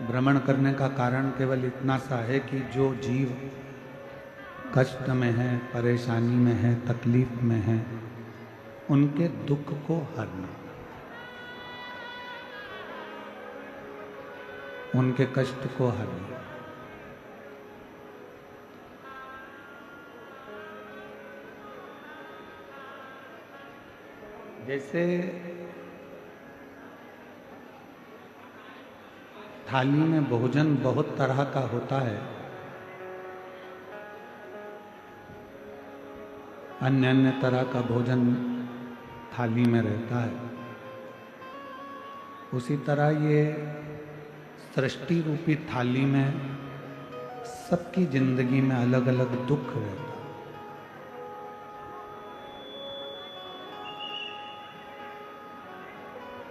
भ्रमण करने का कारण केवल इतना सा है कि जो जीव कष्ट में है, परेशानी में है, तकलीफ में है, उनके दुख को हरना, उनके कष्ट को हरना। जैसे थाली में भोजन बहुत तरह का होता है, अन्य अन्य तरह का भोजन थाली में रहता है, उसी तरह ये सृष्टि रूपी थाली में सबकी जिंदगी में अलग अलग दुख रहता है।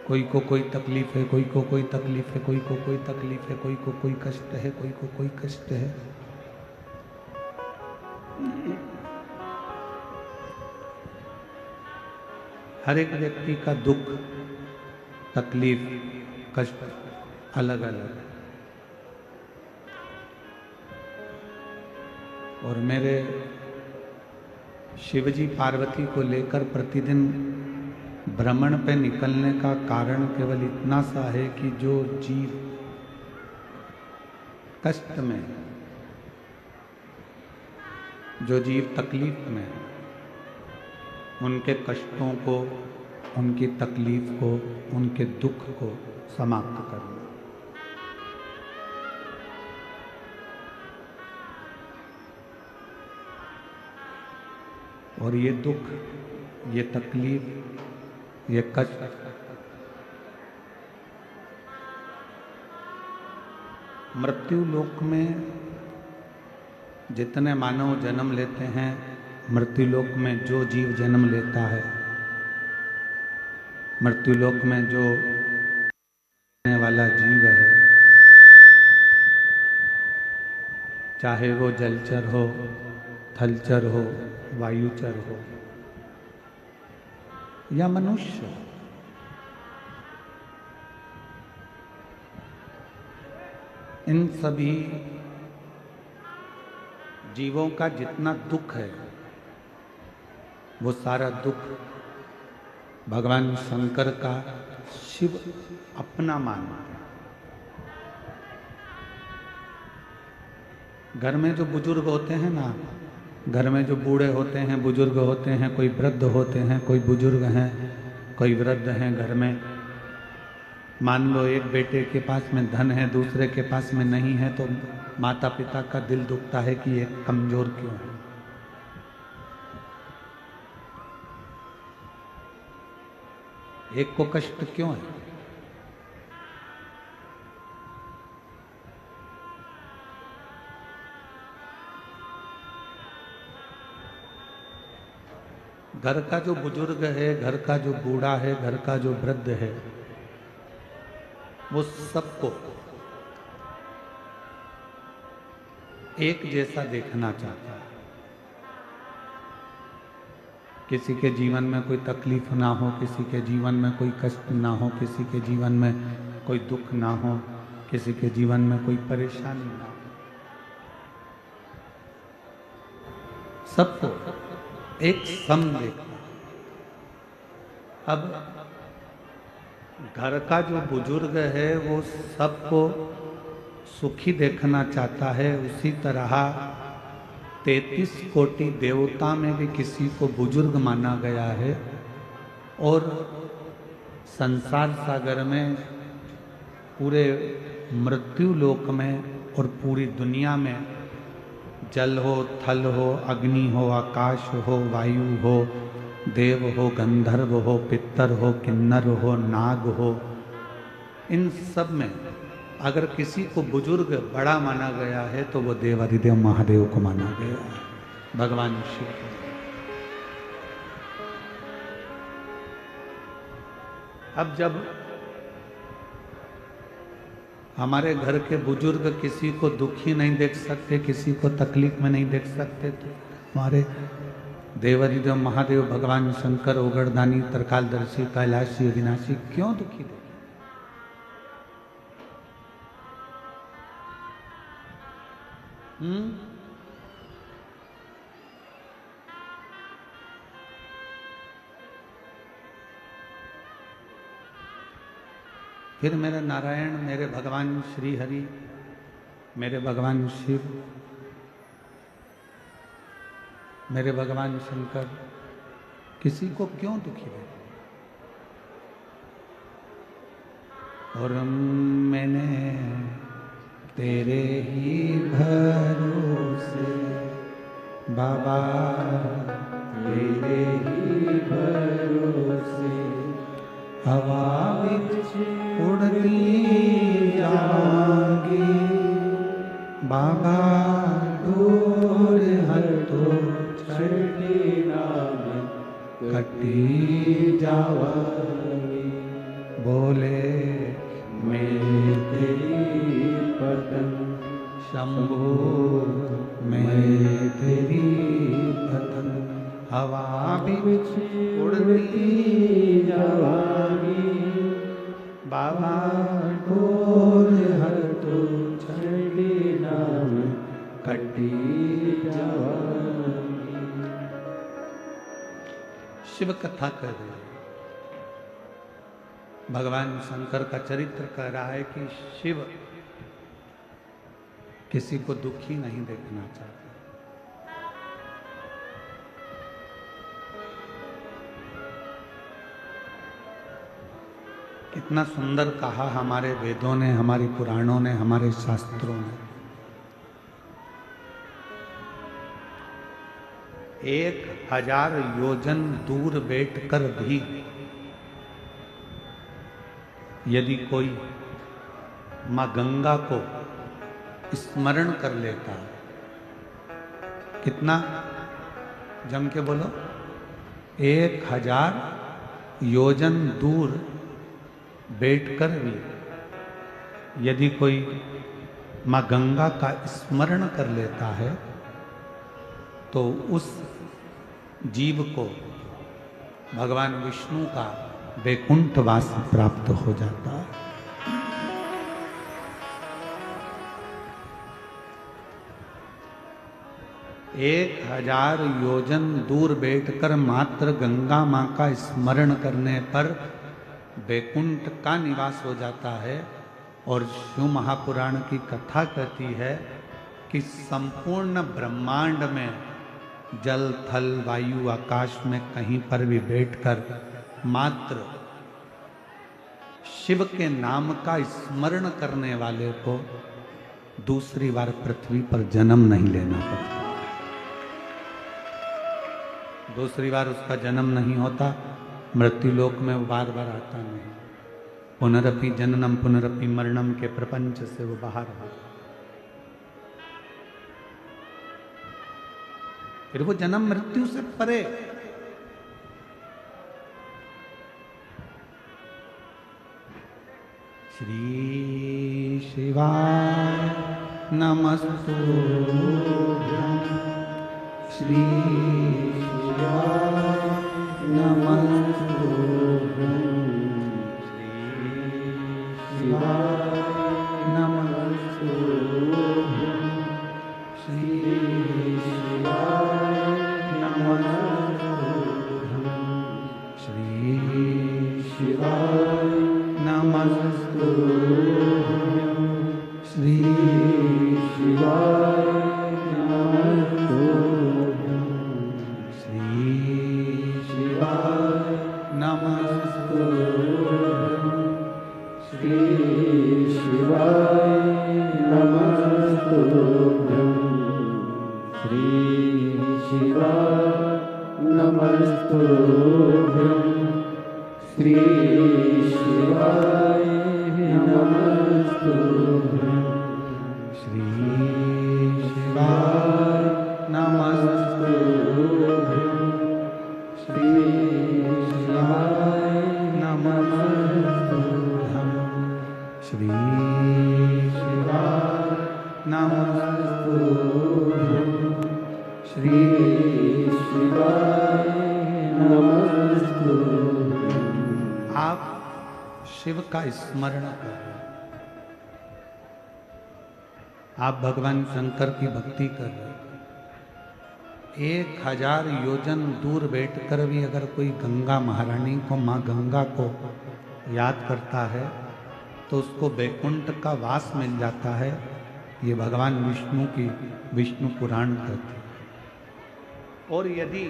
कोई को कोई तकलीफ है, कोई को कोई तकलीफ है, कोई को कोई तकलीफ है, कोई को कोई कष्ट है, कोई को कोई कष्ट है। हर एक व्यक्ति का दुख, तकलीफ, कष्ट अलग अलग है। और मेरे शिवजी पार्वती को लेकर प्रतिदिन भ्रमण पे निकलने का कारण केवल इतना सा है कि जो जीव कष्ट में, जो जीव तकलीफ में, उनके कष्टों को, उनकी तकलीफ को, उनके दुख को समाप्त करना। और ये दुख, ये तकलीफ, ये कष्ट मृत्यु लोक में जितने मानव जन्म लेते हैं, मृत्यु लोक में जो जीव जन्म लेता है, मृत्यु लोक में जो रहने वाला जीव है, चाहे वो जलचर हो, थलचर हो, वायुचर हो या मनुष्य, इन सभी जीवों का जितना दुख है, वो सारा दुख भगवान शंकर का शिव अपना मानते हैं। घर में जो बुजुर्ग होते हैं ना, घर में जो बूढ़े होते हैं, बुजुर्ग होते हैं, कोई वृद्ध होते हैं, कोई बुजुर्ग हैं, कोई वृद्ध हैं घर में। मान लो एक बेटे के पास में धन है, दूसरे के पास में नहीं है, तो माता पिता का दिल दुखता है कि ये कमजोर क्यों है। एक को कष्ट क्यों है? घर का जो बुजुर्ग है, घर का जो बूढ़ा है, घर का जो वृद्ध है, वो सबको एक जैसा देखना चाहता है। किसी के जीवन में कोई तकलीफ ना हो, किसी के जीवन में कोई कष्ट ना हो, किसी के जीवन में कोई दुख ना हो, किसी के जीवन में कोई परेशानी ना हो, सबको एक सम देखना। अब घर का जो बुजुर्ग है वो सबको सुखी देखना चाहता है, उसी तरह 33 कोटि देवता में भी किसी को बुजुर्ग माना गया है। और संसार सागर में, पूरे मृत्यु लोक में और पूरी दुनिया में, जल हो, थल हो, अग्नि हो, आकाश हो, वायु हो, देव हो, गंधर्व हो, पितर हो, किन्नर हो, नाग हो, इन सब में अगर किसी को बुजुर्ग बड़ा माना गया है तो वो देवाधिदेव महादेव को माना गया है, भगवान शिव। अब जब हमारे घर के बुजुर्ग किसी को दुखी नहीं देख सकते, किसी को तकलीफ में नहीं देख सकते, तो हमारे देवाधिदेव महादेव भगवान शंकर, ओगरदानी, तरकालदर्शी, कैलाशी, अविनाशी क्यों दुखी देखे? फिर मेरे नारायण, मेरे भगवान श्री हरि, मेरे भगवान शिव, मेरे भगवान शंकर किसी को क्यों दुखी रहे? और मैंने तेरे ही भरोसे बाबा, तेरे ही भरोसे हवा विच उड़ती जाऊंगी बाबा, दूर हटो छड़ी नाम कटी जाऊंगी। बोले मैं तेरी पतंग शंभो, मैं तेरी पतंग हवा बिच उड़ती जाऊंगी बाबा, डोर हटो छड़ी नाम कटी जाऊंगी। शिव कथा कर रहे हैं। भगवान शंकर का चरित्र कह रहा है कि शिव किसी को दुखी नहीं देखना चाहते। कितना सुंदर कहा हमारे वेदों ने, हमारी पुराणों ने, हमारे शास्त्रों ने। 1000 योजन दूर बैठकर भी यदि कोई मां गंगा को स्मरण कर लेता है, कितना जम के बोलो, 1000 योजन दूर बैठकर भी यदि कोई मां गंगा का स्मरण कर लेता है तो उस जीव को भगवान विष्णु का वैकुंठवास प्राप्त हो जाता है। एक 1000 योजन दूर बैठकर मात्र गंगा मां का स्मरण करने पर वैकुंठ का निवास हो जाता है। और शिव महापुराण की कथा कहती है कि संपूर्ण ब्रह्मांड में जल, थल, वायु, आकाश में कहीं पर भी बैठकर मात्र शिव के नाम का स्मरण करने वाले को दूसरी बार पृथ्वी पर जन्म नहीं लेना पड़ता। दूसरी बार उसका जन्म नहीं होता, मृत्यु लोक में वो बार बार आता नहीं। पुनरपि जननम पुनरपि मरणम के प्रपंच से वो बाहर आता। फिर वो जन्म मृत्यु से परे। श्री शिवाय नमस्तुभ्यं, श्री शिवाय नमस्तुभ्यं, श्री शिवाय नमस्तुभ्यं, श्री शिवाय नमस्तुभ्यं, श्री शिवाय नमस्तुभ्यं, श्री शिवाय नमस्तुभ्यं, श्री शिवाय नमस्तुभ्यं, श्री शिवाय नमस्तुभ्यं, श्री शिवाय नमस्तुभ्यं, श्री शिवाय नमस्तुभ्यं, श्री शिवाय नमस्तुभ्यं, श्री शिवाय नमस्तुभ्यं, श्री शिवाय नमस्तुभ्यं, श्री शिवाय नमस्तुभ्यं। आप शिव का स्मरण करें। आप भगवान शंकर की भक्ति कर रहे हो, 1000 योजन दूर बैठकर भी अगर कोई गंगा महारानी को, माँ गंगा को याद करता है तो उसको वैकुंठ का वास मिल जाता है। ये भगवान विष्णु की विष्णु पुराण कहते हैं। और यदि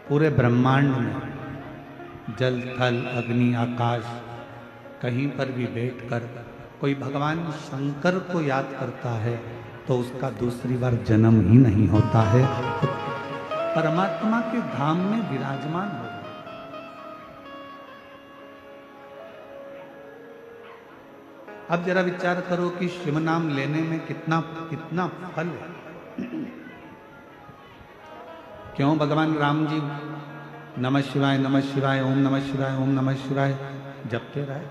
पूरे ब्रह्मांड में जल थल अग्नि आकाश कहीं पर भी बैठकर कोई भगवान शंकर को याद करता है तो उसका दूसरी बार जन्म ही नहीं होता है, तो परमात्मा के धाम में विराजमान हो। अब जरा विचार करो कि शिव नाम लेने में कितना कितना फल है। क्यों भगवान राम जी नमः शिवाय नमः शिवाय ओम नमः शिवाय ओम नमः शिवाय जपते रहे?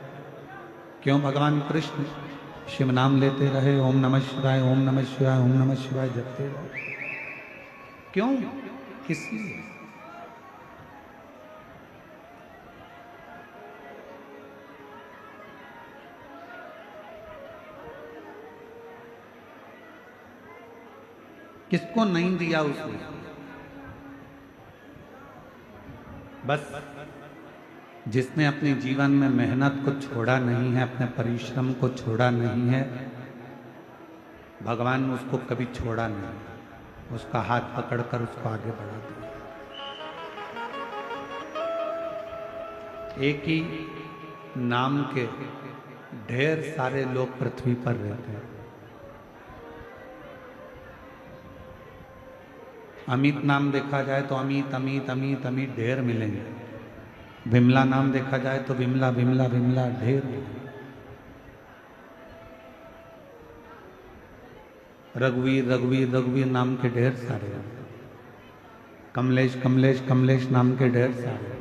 क्यों भगवान कृष्ण शिव नाम लेते रहे, ओम नमः शिवाय ओम नमः शिवाय ओम नमः शिवाय जपते रहे? क्यों? किस लिए? किसको नहीं दिया उसने? बस जिसने अपने जीवन में मेहनत को छोड़ा नहीं है, अपने परिश्रम को छोड़ा नहीं है, भगवान ने उसको कभी छोड़ा नहीं, उसका हाथ पकड़कर उसको आगे बढ़ा दिया। एक ही नाम के ढेर सारे लोग पृथ्वी पर रहते हैं। अमित नाम देखा जाए तो अमित अमित अमित अमित ढेर मिलेंगे। विमला नाम देखा जाए तो विमला विमला विमला ढेर मिलेंगे। रघुवीर रघुवीर रघुवीर नाम के ढेर सारे हैं। कमलेश कमलेश कमलेश नाम के ढेर सारे हैं।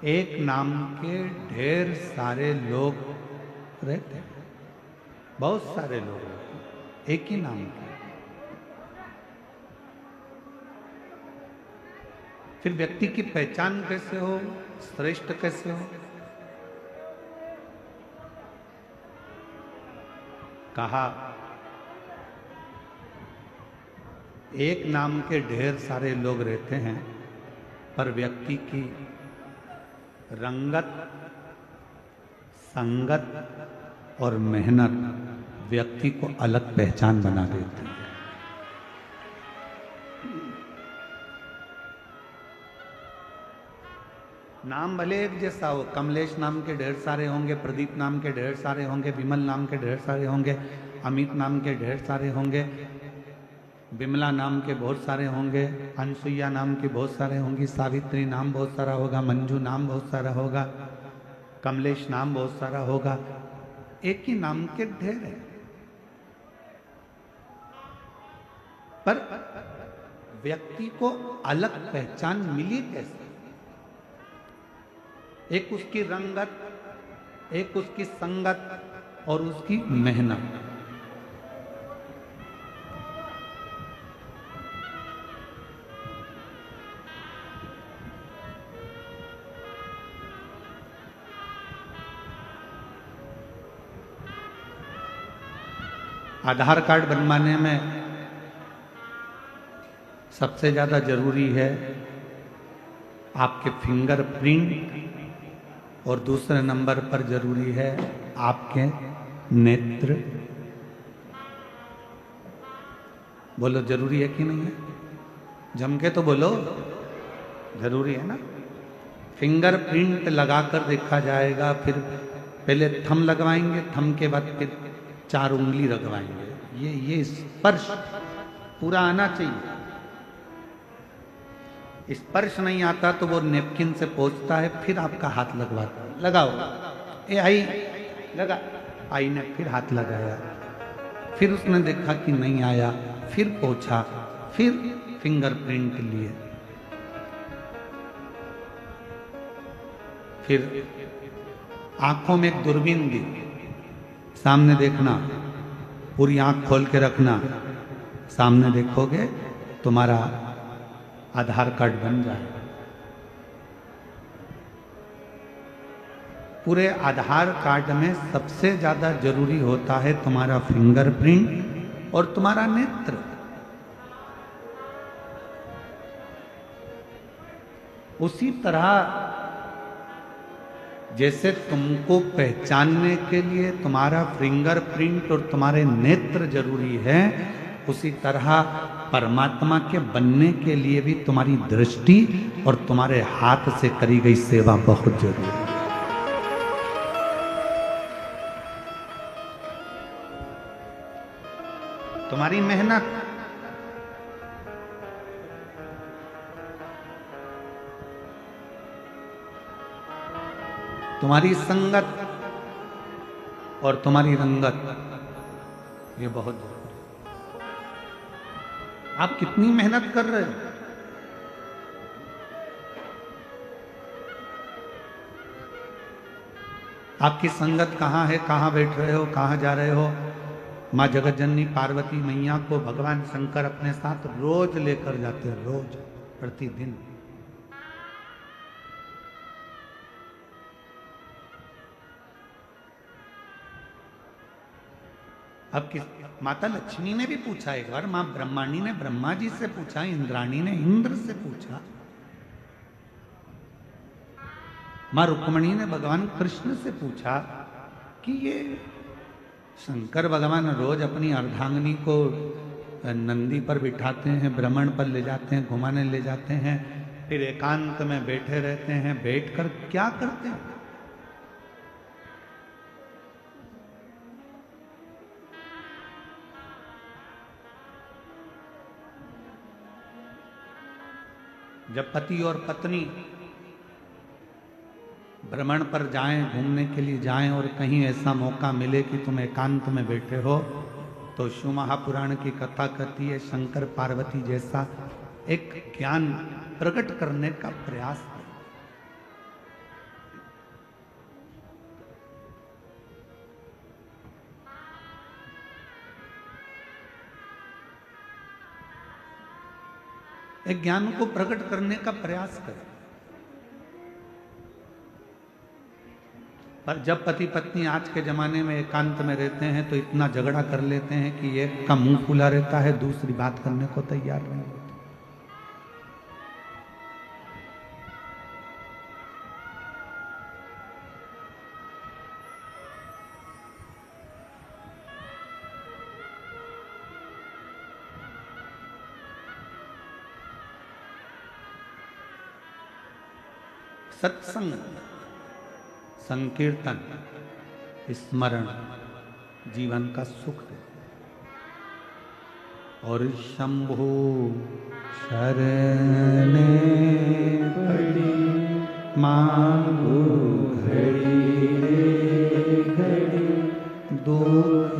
एक नाम के ढेर सारे लोग रहते हैं, बहुत सारे लोग रहते हैं एक ही नाम के। फिर व्यक्ति की पहचान कैसे हो, श्रेष्ठ कैसे हो? कहा एक नाम के ढेर सारे लोग रहते हैं, पर व्यक्ति की रंगत, संगत और मेहनत व्यक्ति को अलग पहचान बना देती है। नाम भले एक जैसा हो, कमलेश नाम के ढेर सारे होंगे, प्रदीप नाम के ढेर सारे होंगे, विमल नाम के ढेर सारे होंगे, अमित नाम के ढेर सारे होंगे, विमला नाम के बहुत सारे होंगे, अनसुईया नाम के बहुत सारे होंगी, सावित्री नाम बहुत सारा होगा, मंजू नाम बहुत सारा होगा, कमलेश नाम बहुत सारा होगा। एक ही नाम के ढेर है, पर व्यक्ति को अलग पहचान मिली कैसे? एक उसकी रंगत, एक उसकी संगत और उसकी मेहनत। आधार कार्ड बनवाने में सबसे ज़्यादा जरूरी है आपके फिंगरप्रिंट, और दूसरे नंबर पर जरूरी है आपके नेत्र। बोलो जरूरी है कि नहीं है? जम के तो बोलो, जरूरी है ना? फिंगरप्रिंट लगाकर देखा जाएगा, फिर पहले थंब लगवाएंगे, थंब के बाद फिर 4 उंगली लगवाएंगे। ये स्पर्श पूरा आना चाहिए। स्पर्श नहीं आता तो वो नेपकिन से पोंछता है, फिर आपका हाथ लगवाता है। लगाओ, ए आई लगा, आई ने फिर हाथ लगाया, फिर उसने देखा कि नहीं आया, फिर पोंछा, फिर फिंगरप्रिंट लिए, फिर आंखों में एक दूरबीन दी, सामने देखना, पूरी आंख खोल के रखना, सामने देखोगे तुम्हारा आधार कार्ड बन जाए। पूरे आधार कार्ड में सबसे ज्यादा जरूरी होता है तुम्हारा फिंगरप्रिंट और तुम्हारा नेत्र। उसी तरह जैसे तुमको पहचानने के लिए तुम्हारा फिंगरप्रिंट और तुम्हारे नेत्र जरूरी है, उसी तरह परमात्मा के बनने के लिए भी तुम्हारी दृष्टि और तुम्हारे हाथ से करी गई सेवा बहुत जरूरी है। तुम्हारी मेहनत, तुम्हारी संगत और तुम्हारी रंगत, ये बहुत जरूरी है। आप कितनी मेहनत कर रहे हो? आपकी संगत कहाँ है, कहाँ बैठ रहे हो, कहाँ जा रहे हो? माँ जगत जननी पार्वती मैया को भगवान शंकर अपने साथ रोज लेकर जाते हैं, रोज, प्रतिदिन। अब किस माता लक्ष्मी ने भी पूछा एक बार, मां ब्रह्माणी ने ब्रह्मा जी से पूछा, इंद्राणी ने इंद्र से पूछा, मां रुक्मणी ने भगवान कृष्ण से पूछा कि ये शंकर भगवान रोज अपनी अर्धांगिनी को नंदी पर बिठाते हैं, भ्रमण पर ले जाते हैं, घुमाने ले जाते हैं, फिर एकांत में बैठे रहते हैं, बैठकर क्या करते हैं? जब पति और पत्नी भ्रमण पर जाएं, घूमने के लिए जाएं और कहीं ऐसा मौका मिले कि तुम एकांत में बैठे हो, तो शिव महापुराण की कथा कहती है शंकर पार्वती जैसा एक ज्ञान प्रकट करने का प्रयास है। एक ज्ञान को प्रकट करने का प्रयास करें। पर जब पति पत्नी आज के जमाने में एकांत में रहते हैं तो इतना झगड़ा कर लेते हैं कि एक का मुंह खुला रहता है, दूसरी बात करने को तैयार नहीं होती। सत्संग, संकीर्तन, स्मरण जीवन का सुख है। और शंभु शरण पड़ी मांगो घड़ी रे घड़ी, दुख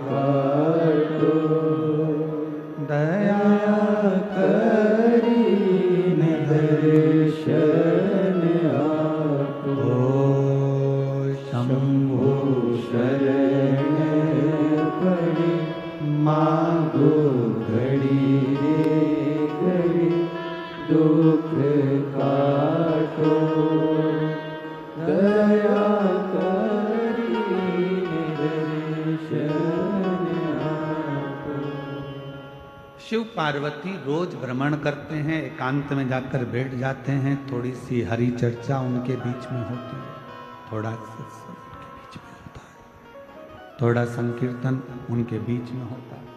काटो दया करी दर्शन शरण पड़ी मांगो घड़ी रे घड़ी, दुख काटो दया करी दर्शन आपो। शिव पार्वती रोज भ्रमण करते हैं, एकांत में जाकर बैठ जाते हैं, थोड़ी सी हरि चर्चा उनके बीच में होती है, थोड़ा सत्संग उनके बीच में होता है, थोड़ा संकीर्तन उनके बीच में होता है,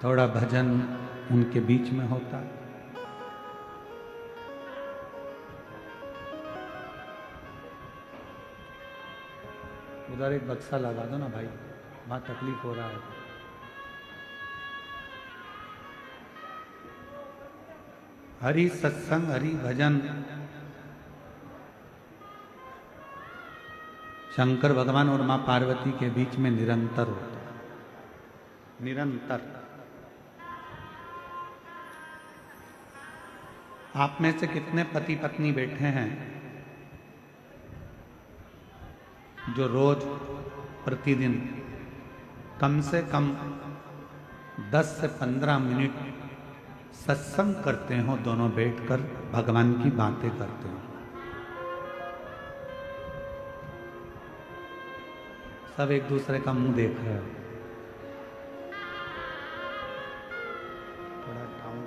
थोड़ा भजन उनके बीच में होता है। उधर एक बक्सा लगा दो ना भाई, वहां तकलीफ हो रहा है। हरि सत्संग, हरि भजन शंकर भगवान और मां पार्वती के बीच में निरंतर होता है, निरंतर। आप में से कितने पति पत्नी बैठे हैं जो रोज प्रतिदिन कम से कम 10 से 15 मिनट सत्संग करते हो, दोनों बैठकर भगवान की बातें करते हो। सब एक दूसरे का मुंह देख रहे हो। थोड़ा डाउन।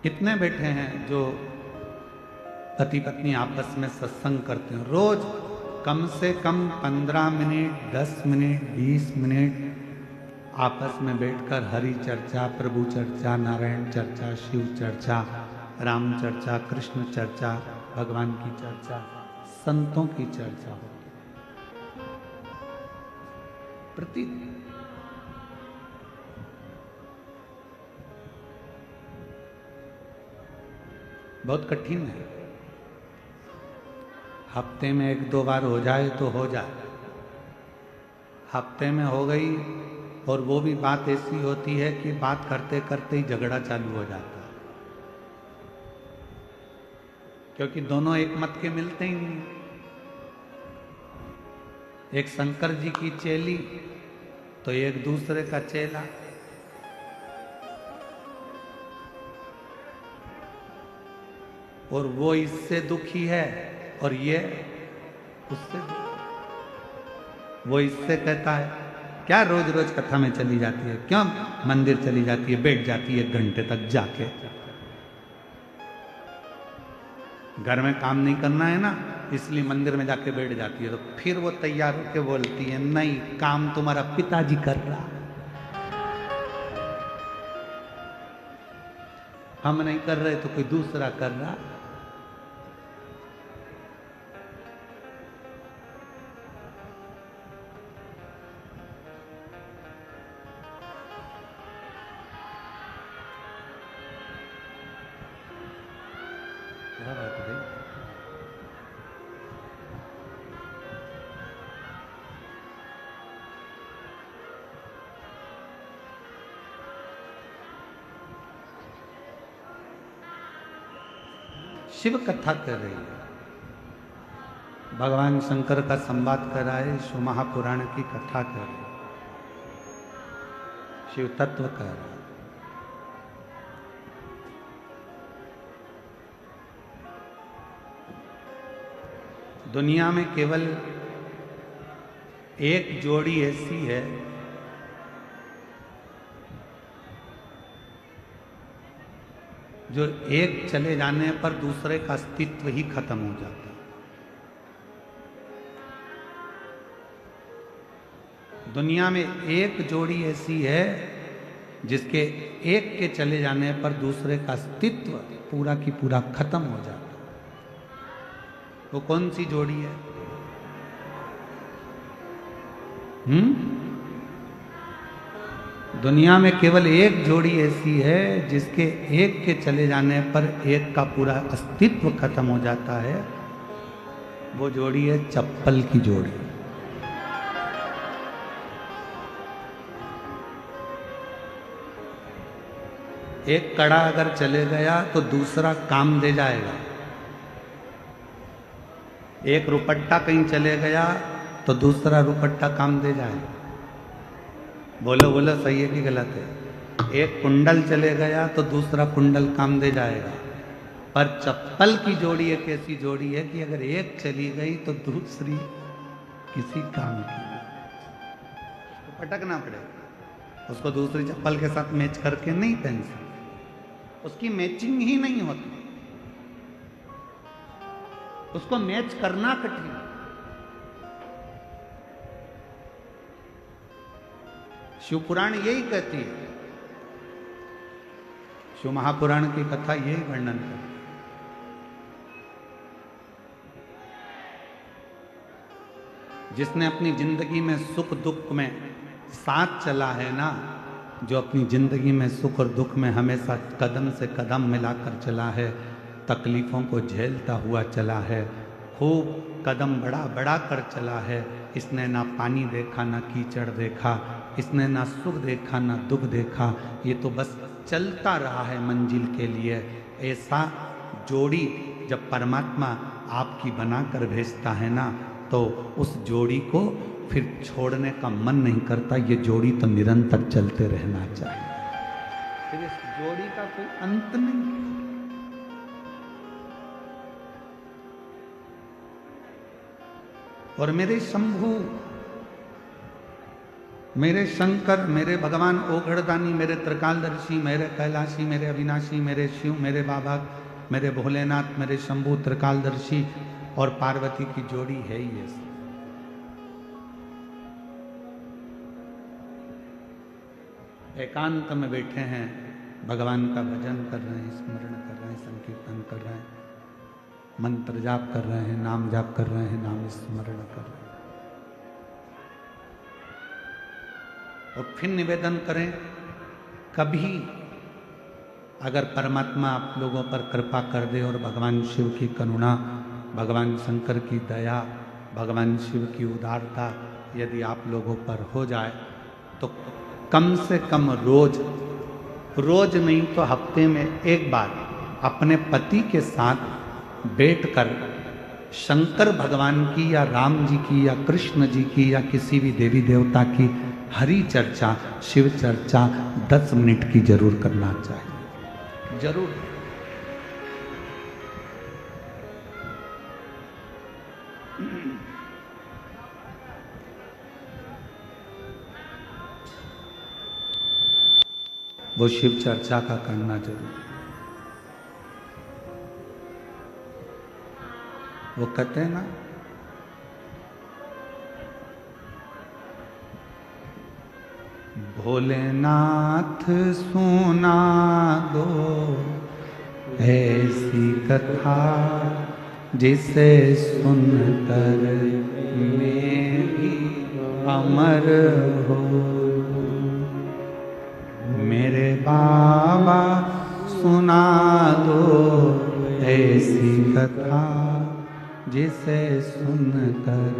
कितने बैठे हैं जो पति पत्नी आपस में सत्संग करते हैं? रोज कम से कम 15 मिनट, 10 मिनट, 20 मिनट आपस में बैठकर हरि चर्चा, प्रभु चर्चा, नारायण चर्चा, शिव चर्चा, राम चर्चा, कृष्ण चर्चा, भगवान की चर्चा, संतों की चर्चा होती प्रतिदिन। बहुत कठिन है। हफ्ते में 1-2 बार हो जाए तो हो जाए। हफ्ते में हो गई और वो भी बात ऐसी होती है कि बात करते करते ही झगड़ा चालू हो जाता है, क्योंकि दोनों एक मत के मिलते ही नहीं। एक शंकर जी की चेली तो एक दूसरे का चेला। और वो इससे दुखी है और ये उससे दुखी। वो इससे कहता है क्या रोज रोज कथा में चली जाती है, क्यों मंदिर चली जाती है, बैठ जाती है 1 घंटे तक जाके। घर में काम नहीं करना है ना, इसलिए मंदिर में जाके बैठ जाती है। तो फिर वो तैयार होके बोलती है नहीं, काम तुम्हारा पिताजी कर रहा, हम नहीं कर रहे तो कोई दूसरा कर रहा। क्या बात है? शिव कथा कर रही है, भगवान शंकर का संवाद कर रहा है, शिव महापुराण की कथा कर रही है, शिव तत्व कर रहा है। दुनिया में केवल एक जोड़ी ऐसी है जो एक चले जाने पर दूसरे का अस्तित्व ही खत्म हो जाता है। दुनिया में एक जोड़ी ऐसी है जिसके एक के चले जाने पर दूसरे का अस्तित्व पूरा की पूरा खत्म हो जाता है। वो कौन सी जोड़ी है? दुनिया में केवल एक जोड़ी ऐसी है जिसके एक के चले जाने पर एक का पूरा अस्तित्व खत्म हो जाता है। वो जोड़ी है चप्पल की जोड़ी। एक कड़ा अगर चले गया तो दूसरा काम दे जाएगा। एक रुपट्टा कहीं चले गया तो दूसरा रुपट्टा काम दे जाएगा। बोलो बोलो, सही है कि गलत है? एक कुंडल चले गया तो दूसरा कुंडल काम दे जाएगा। पर चप्पल की जोड़ी एक ऐसी जोड़ी है कि अगर एक चली गई तो दूसरी किसी काम की तो पटकना पड़ेगा। उसको दूसरी चप्पल के साथ मैच करके नहीं पहन सकते, उसकी मैचिंग ही नहीं होती, उसको मैच करना कठिन। शिव पुराण यही कहती है, शिव महापुराण की कथा यही वर्णन करती है। जिसने अपनी जिंदगी में सुख दुख में साथ चला है ना, जो अपनी जिंदगी में सुख और दुख में हमेशा कदम से कदम मिलाकर चला है, तकलीफों को झेलता हुआ चला है, खूब कदम बढ़ा बढ़ा कर चला है, इसने ना पानी देखा ना कीचड़ देखा, इसने ना सुख देखा ना दुख देखा, ये तो बस चलता रहा है मंजिल के लिए। ऐसा जोड़ी जब परमात्मा आपकी बनाकर भेजता है ना, तो उस जोड़ी को फिर छोड़ने का मन नहीं करता। ये जोड़ी तो निरंतर चलते रहना चाहिए, फिर इस जोड़ी का कोई अंत नहीं। और मेरे शंभू, मेरे शंकर, मेरे भगवान ओघड़दानी, मेरे त्रिकालदर्शी, मेरे कैलाशी, मेरे अविनाशी, मेरे शिव, मेरे बाबा, मेरे भोलेनाथ, मेरे शंभू त्रिकालदर्शी और पार्वती की जोड़ी है ही ऐसी। एकांत में बैठे हैं, भगवान का भजन कर रहे हैं, स्मरण कर रहे हैं, संकीर्तन कर रहे हैं, मंत्र जाप कर रहे हैं, नाम जाप कर रहे हैं, नाम स्मरण कर रहे हैं। और फिर निवेदन करें, कभी अगर परमात्मा आप लोगों पर कृपा कर दे और भगवान शिव की करुणा, भगवान शंकर की दया, भगवान शिव की उदारता यदि आप लोगों पर हो जाए तो कम से कम रोज नहीं तो हफ्ते में एक बार अपने पति के साथ बैठकर शंकर भगवान की या राम जी की या कृष्ण जी की या किसी भी देवी देवता की हरि चर्चा, शिव चर्चा 10 मिनट की जरूर करना चाहिए, जरूर। वो शिव चर्चा का करना जरूर। वो कहते हैं ना, भोलेनाथ सुना दो ऐसी कथा जिसे सुनकर मैं भी अमर हो। मेरे बाबा सुना दो ऐसी कथा जिसे सुनकर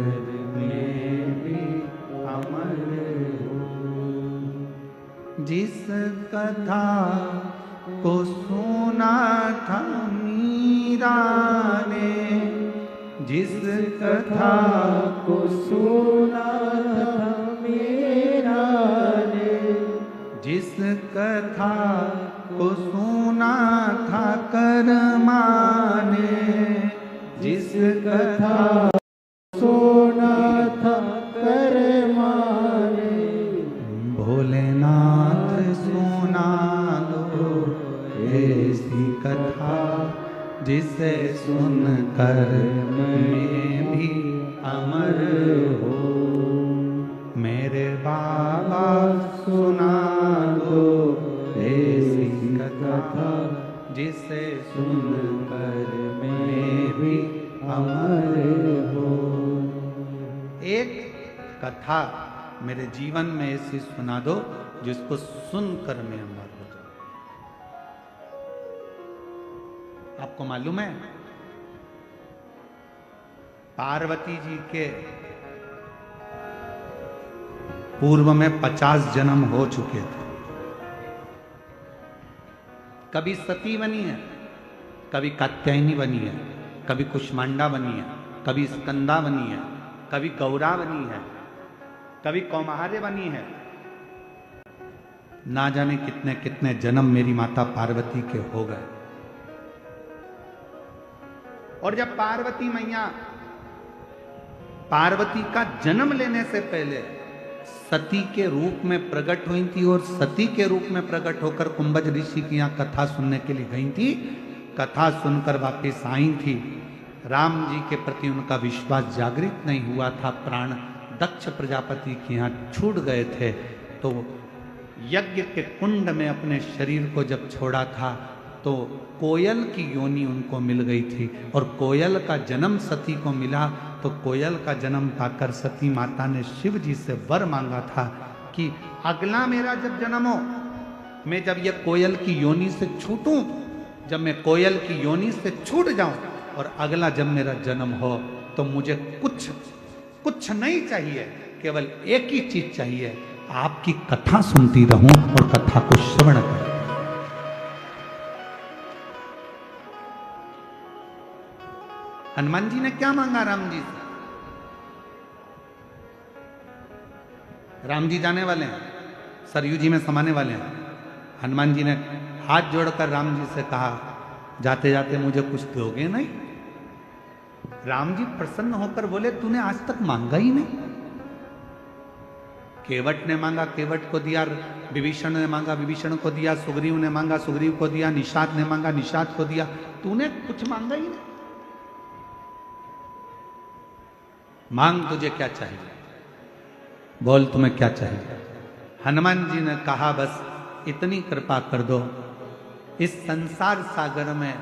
मैं भी अमर हो। जिस कथा को सुना था मीरा ने, जिस कथा को सुना था मीरा ने, जिस कथा को सुना था कर्मा ने, जिस कथा सुना था कर्मा ने, भोलेनाथ सुना दो ऐसी कथा जिसे सुनकर मैं भी अमर हो। मेरे बाबा सुना दो ऐसी कथा जिसे सुनकर मैं भी अमर हो। एक कथा मेरे जीवन में ऐसी सुना दो जिसको सुनकर मैं अमर हो जाऊं। आपको मालूम है, पार्वती जी के पूर्व में 50 जन्म हो चुके थे। कभी सती बनी है, कभी कात्यायनी बनी है, कभी कुष्मांडा बनी है, कभी स्कंदा बनी है, कभी गौरा बनी है, कभी कौमार्य बनी है। ना जाने कितने कितने जन्म मेरी माता पार्वती के हो गए। और जब पार्वती मैया पार्वती का जन्म लेने से पहले सती के रूप में प्रकट हुई थी और सती के रूप में प्रकट होकर कुंभज ऋषि की यहाँ कथा सुनने के लिए गई थी। कथा सुनकर वापस आई थी। राम जी के प्रति उनका विश्वास जागृत नहीं हुआ था। प्राण दक्ष प्रजापति के यहाँ छूट गए थे, तो यज्ञ के कुंड में अपने शरीर को जब छोड़ा था तो कोयल की योनि उनको मिल गई थी और कोयल का जन्म सती को मिला। तो कोयल का जन्म पाकर सती माता ने शिव जी से वर मांगा था कि अगला मेरा जब जन्म हो, मैं जब ये कोयल की योनि से छूटूं, जब मैं कोयल की योनि से छूट जाऊं और अगला जब मेरा जन्म हो तो मुझे कुछ नहीं चाहिए, केवल एक ही चीज चाहिए, आपकी कथा सुनती रहूं और कथा को श्रवण करूं। हनुमान जी ने क्या मांगा राम जी से? राम जी जाने वाले हैं, सरयू जी में समाने वाले हैं। हनुमान जी ने हाथ जोड़कर राम जी से कहा, जाते जाते मुझे कुछ दोगे नहीं? राम जी प्रसन्न होकर बोले, तूने आज तक मांगा ही नहीं। केवट ने मांगा, केवट को दिया। विभीषण ने मांगा, विभीषण को दिया। सुग्रीव ने मांगा, सुग्रीव को दिया। निषाद ने मांगा, निषाद को दिया। तूने कुछ मांगा ही नहीं। मांग, तुझे क्या चाहिए? बोल, तुम्हें क्या चाहिए? हनुमान जी ने कहा, बस इतनी कृपा कर दो, इस संसार सागर में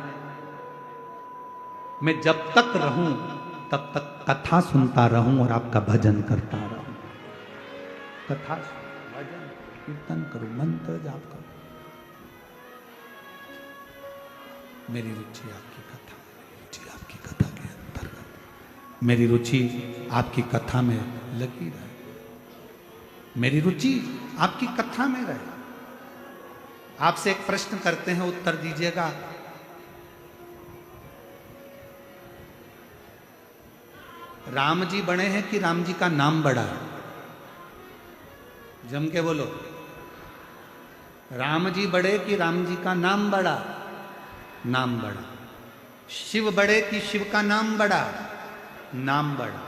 मैं जब तक रहूं तब तक कथा सुनता रहूं और आपका भजन करता रहूं। कथा, भजन, कीर्तन करूं, मंत्र जाप करूं। मेरी रुचि आपकी कथा, मेरी रुचि आपकी कथा के अंतर्गत, मेरी रुचि आपकी कथा में लगी रहे, मेरी रुचि आपकी कथा में रहे। आपसे एक प्रश्न करते हैं, उत्तर दीजिएगा। राम जी बड़े हैं कि राम जी का नाम बड़ा है? जम के बोलो। राम जी बड़े कि राम जी का नाम बड़ा? नाम बड़ा। शिव बड़े कि शिव का नाम बड़ा? नाम बड़ा।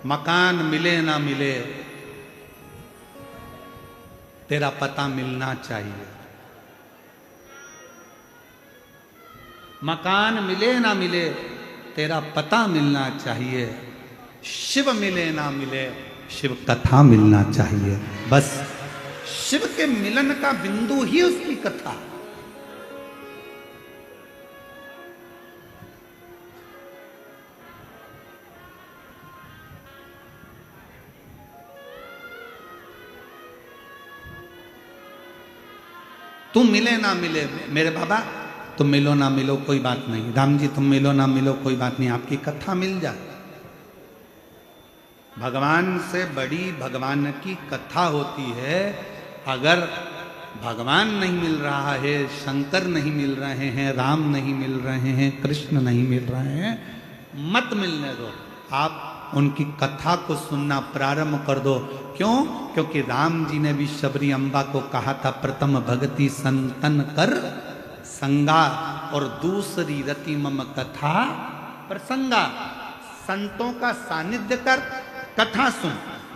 मकान मिले ना मिले, तेरा पता मिलना चाहिए। मकान मिले ना मिले, तेरा पता मिलना चाहिए। शिव मिले ना मिले, शिव कथा मिलना चाहिए। बस शिव के मिलन का बिंदु ही उसकी कथा। तुम मिले ना मिले, मेरे बाबा तुम मिलो ना मिलो कोई बात नहीं। राम जी तुम मिलो ना मिलो कोई बात नहीं, आपकी कथा मिल जाए। भगवान से बड़ी भगवान की कथा होती है। अगर भगवान नहीं मिल रहा है, शंकर नहीं मिल रहे हैं, राम नहीं मिल रहे हैं, कृष्ण नहीं मिल रहे हैं, मत मिलने दो। आप उनकी कथा को सुनना प्रारंभ कर दो। क्यों? क्योंकि राम जी ने भी शबरी अम्बा को कहा था, प्रथम भक्ति संतन कर संगा, और दूसरी रति मम कथा प्रसंगा। संतों का सानिध्य कर, कथा सुन,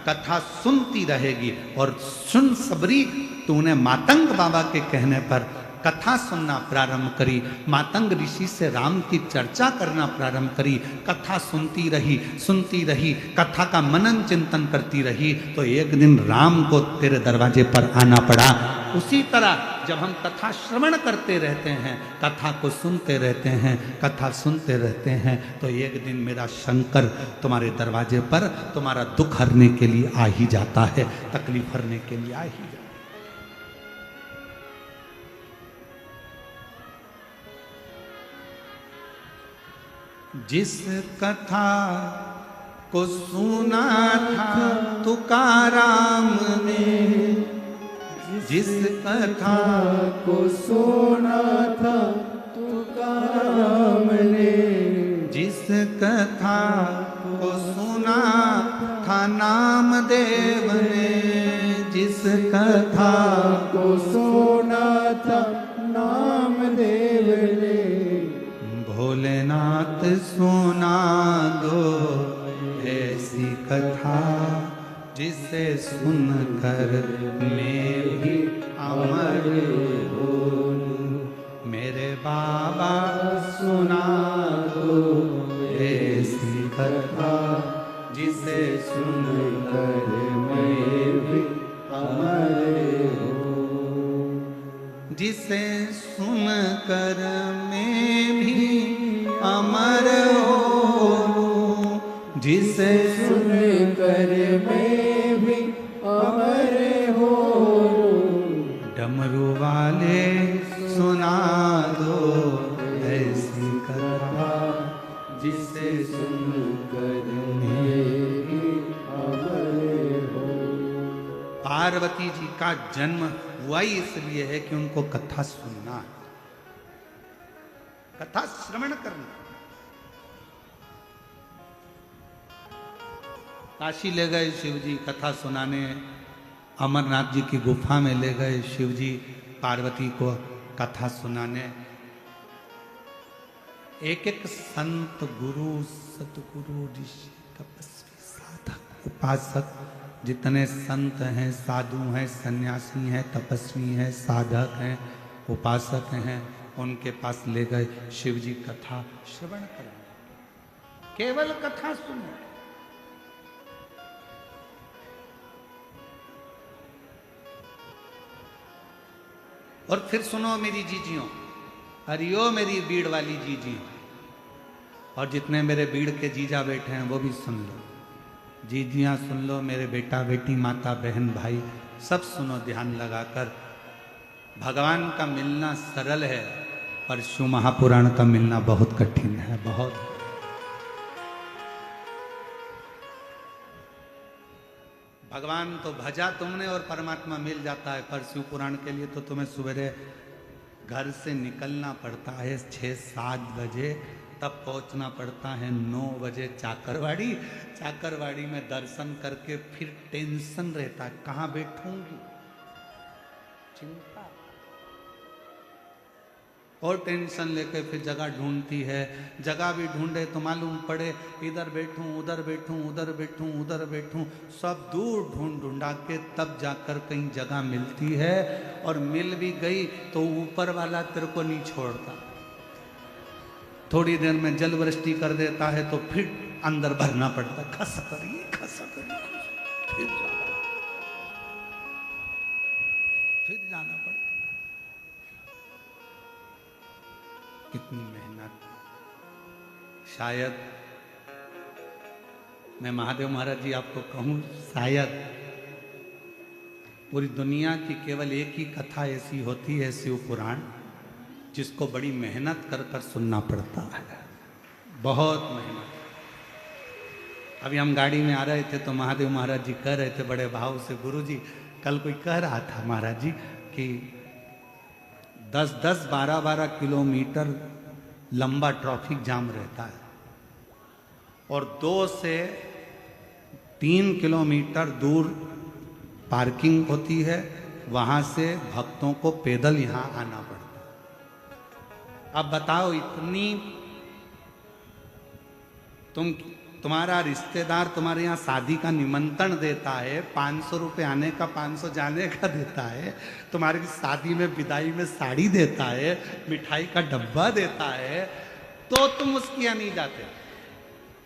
कथा सुनती रहेगी। और सुन सबरी, तूने मातंग बाबा के कहने पर कथा सुनना प्रारंभ करी, मातंग ऋषि से राम की चर्चा करना प्रारंभ करी, कथा सुनती रही, कथा का मनन चिंतन करती रही, तो एक दिन राम को तेरे दरवाजे पर आना पड़ा। उसी तरह जब हम कथा श्रवण करते रहते हैं, कथा को सुनते रहते हैं, कथा सुनते रहते हैं, तो एक दिन मेरा शंकर तुम्हारे दरवाजे पर तुम्हारा दुख हरने के लिए आ ही जाता है, तकलीफ हरने के लिए आ ही जाता है। जिस कथा को सुना था तुकाराम ने, जिस कथा को सुना था तुकाराम ने, जिस कथा को सुना था नामदेव ने, जिस कथा को सुना था नामदेव ने, भोलेनाथ सुना दो ऐसी कथा, जिसे सुनकर मैं भी अमर होऊं। मेरे बाबा सुना दो ऐसी कथा, जिसे सुनकर मैं भी अमर होऊं। जिसे सुनकर मैं भी अमर होऊं, जिसे सुनकर मैं भी अमर होऊं। डमरू वाले सुना दो ऐसी कथा, जिसे सुनकर मैं भी अमर होऊं। पार्वती जी का जन्म हुआ ही इसलिए है कि उनको कथा सुनना है, कथा श्रवण करना। काशी ले गए शिव जी कथा सुनाने, अमरनाथ जी की गुफा में ले गए शिव जी पार्वती को कथा सुनाने। एक एक संत, गुरु, सतगुरु, ऋषि, तपस्वी, साधक, उपासक, जितने संत हैं, साधु हैं, सन्यासी हैं, तपस्वी हैं, साधक हैं, उपासक हैं, उनके पास ले गए शिव जी कथा श्रवण करने, केवल कथा सुनो। और फिर सुनो मेरी जीजियों, हरियो मेरी बीड़ वाली जीजियों, और जितने मेरे बीड़ के जीजा बैठे हैं वो भी सुन लो, जीजियां सुन लो, मेरे बेटा बेटी, माता बहन भाई सब सुनो ध्यान लगाकर। भगवान का मिलना सरल है, पर शिव महापुराण का मिलना बहुत कठिन है, बहुत। भगवान तो भजा तुमने और परमात्मा मिल जाता है, पर शिव पुराण के लिए तो तुम्हें सवेरे घर से निकलना पड़ता है 6-7 बजे, तब पहुंचना पड़ता है 9 बजे चाकरवाड़ी। चाकरवाड़ी में दर्शन करके फिर टेंशन रहता है, कहाँ बैठूंगी, चिंता, और टेंशन लेके फिर जगह ढूंढती है। जगह भी ढूंढे तो मालूम पड़े इधर बैठूं, उधर बैठूं, उधर बैठूं, उधर बैठूं, सब दूर ढूंढा के तब जाकर कहीं जगह मिलती है। और मिल भी गई तो ऊपर वाला तेरे को नहीं छोड़ता, थोड़ी देर में जल वृष्टि कर देता है तो फिर अंदर भरना पड़ता, खस करिए, फिर जाना पड़ता। कितनी मेहनत। शायद मैं महादेव महाराज जी आपको कहूं, शायद पूरी दुनिया की केवल एक ही कथा ऐसी होती है, शिव पुराण, जिसको बड़ी मेहनत कर कर सुनना पड़ता है, बहुत मेहनत। अभी हम गाड़ी में आ रहे थे तो महादेव महाराज जी कह रहे थे बड़े भाव से, गुरु जी कल कोई कह रहा था महाराज जी कि 10-10, 12-12 किलोमीटर लंबा ट्रैफिक जाम रहता है, और 2 से 3 किलोमीटर दूर पार्किंग होती है, वहां से भक्तों को पैदल यहाँ आना पड़ता है। अब बताओ, इतनी तुम्हारा रिश्तेदार तुम्हारे यहाँ शादी का निमंत्रण देता है, 500 रुपये आने का 500 जाने का देता है, तुम्हारी शादी में विदाई में साड़ी देता है, मिठाई का डब्बा देता है, तो तुम उसके यहाँ नहीं जाते।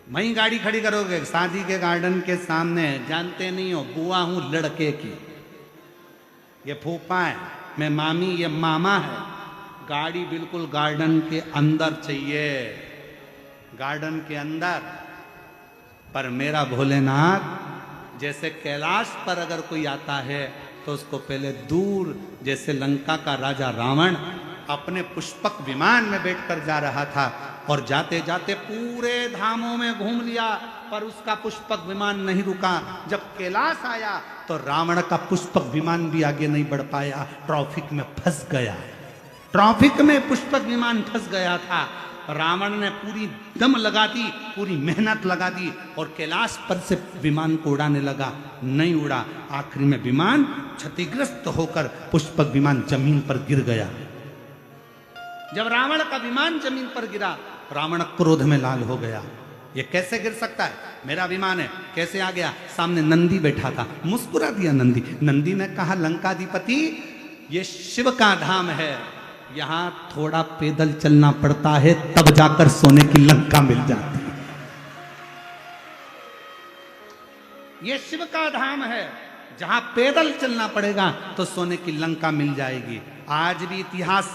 वहीं गाड़ी खड़ी करोगे शादी के गार्डन के सामने, जानते नहीं हो बुआ हूं लड़के की, ये फूफा है, मैं मामी, ये मामा है। गाड़ी बिल्कुल गार्डन के अंदर चाहिए, गार्डन के अंदर। पर मेरा भोलेनाथ जैसे कैलाश पर अगर कोई आता है तो उसको पहले दूर, जैसे लंका का राजा रावण अपने पुष्पक विमान में बैठकर जा रहा था और जाते जाते पूरे धामों में घूम लिया, पर उसका पुष्पक विमान नहीं रुका। जब कैलाश आया तो रावण का पुष्पक विमान भी आगे नहीं बढ़ पाया, ट्रैफिक में फंस गया। ट्रैफिक में पुष्पक विमान फंस गया था। रावण ने पूरी दम लगा दी, पूरी मेहनत लगा दी और कैलाश पर से विमान को उड़ाने लगा, नहीं उड़ा। आखिरी में विमान क्षतिग्रस्त होकर पुष्पक विमान जमीन पर गिर गया। जब रावण का विमान जमीन पर गिरा, रावण क्रोध में लाल हो गया, ये कैसे गिर सकता है, मेरा विमान है, कैसे आ गया। सामने नंदी बैठा था, मुस्कुरा दिया नंदी। नंदी ने कहा, लंकाधिपति ये शिव का धाम है, यहां थोड़ा पैदल चलना पड़ता है, तब जाकर सोने की लंका मिल जाती है। ये शिव का धाम है, जहां पैदल चलना पड़ेगा तो सोने की लंका मिल जाएगी। आज भी इतिहास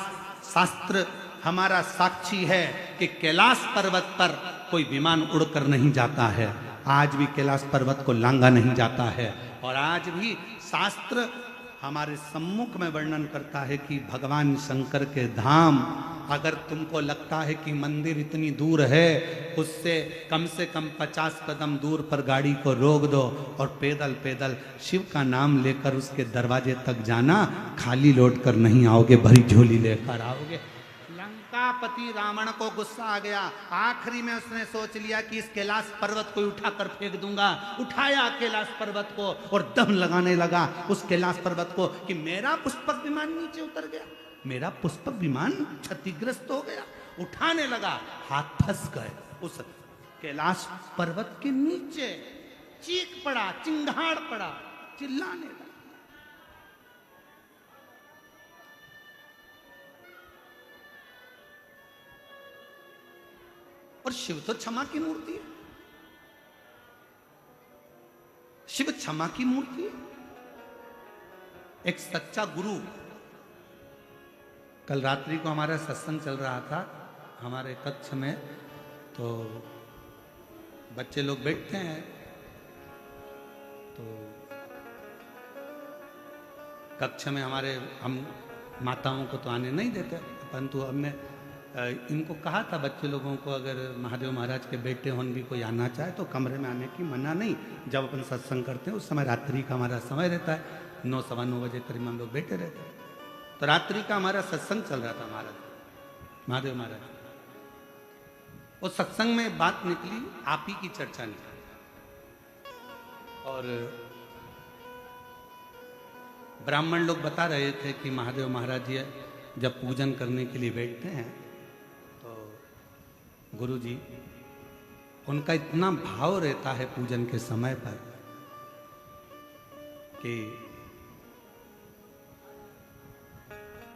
शास्त्र हमारा साक्षी है कि कैलाश पर्वत पर कोई विमान उड़कर नहीं जाता है, आज भी कैलाश पर्वत को लांगा नहीं जाता है। और आज भी शास्त्र हमारे सम्मुख में वर्णन करता है कि भगवान शंकर के धाम, अगर तुमको लगता है कि मंदिर इतनी दूर है, उससे कम से कम 50 कदम दूर पर गाड़ी को रोक दो और पैदल पैदल शिव का नाम लेकर उसके दरवाजे तक जाना। खाली लौट कर नहीं आओगे, भरी झोली लेकर आओगे। लंका पति रावण को गुस्सा आ गया। आखिरी में उसने सोच लिया कि इस कैलाश पर्वत को उठाकर फेंक दूंगा। उठाया कैलाश पर्वत को और दम लगाने लगा उस कैलाश पर्वत को कि मेरा पुष्पक विमान नीचे उतर गया, मेरा पुष्पक विमान क्षतिग्रस्त हो गया। उठाने लगा, हाथ फंस गए उस कैलाश पर्वत के नीचे। चीख पड़ा, चिंगाड़ पड़ा, चिल्लाने लगा। और शिव तो क्षमा की मूर्ति है, शिव क्षमा की मूर्ति है। एक सच्चा गुरु, कल रात्रि को हमारा सत्संग चल रहा था हमारे कक्ष में, तो बच्चे लोग बैठते हैं, तो कक्ष में हमारे, हम माताओं को तो आने नहीं देते, परंतु हमने इनको कहा था बच्चे लोगों को, अगर महादेव महाराज के बेटे होन भी कोई आना चाहे तो कमरे में आने की मना नहीं। जब अपन सत्संग करते हैं उस समय रात्रि का हमारा समय रहता है, 9 सवा 9 बजे करीब हम लोग बैठे रहते हैं। तो रात्रि का हमारा सत्संग चल रहा था महादेव महाराज। उस सत्संग में बात निकली, आप ही की चर्चा निकली, और ब्राह्मण लोग बता रहे थे कि महादेव महाराज जी जब पूजन करने के लिए बैठते हैं तो गुरु जी, उनका इतना भाव रहता है पूजन के समय पर कि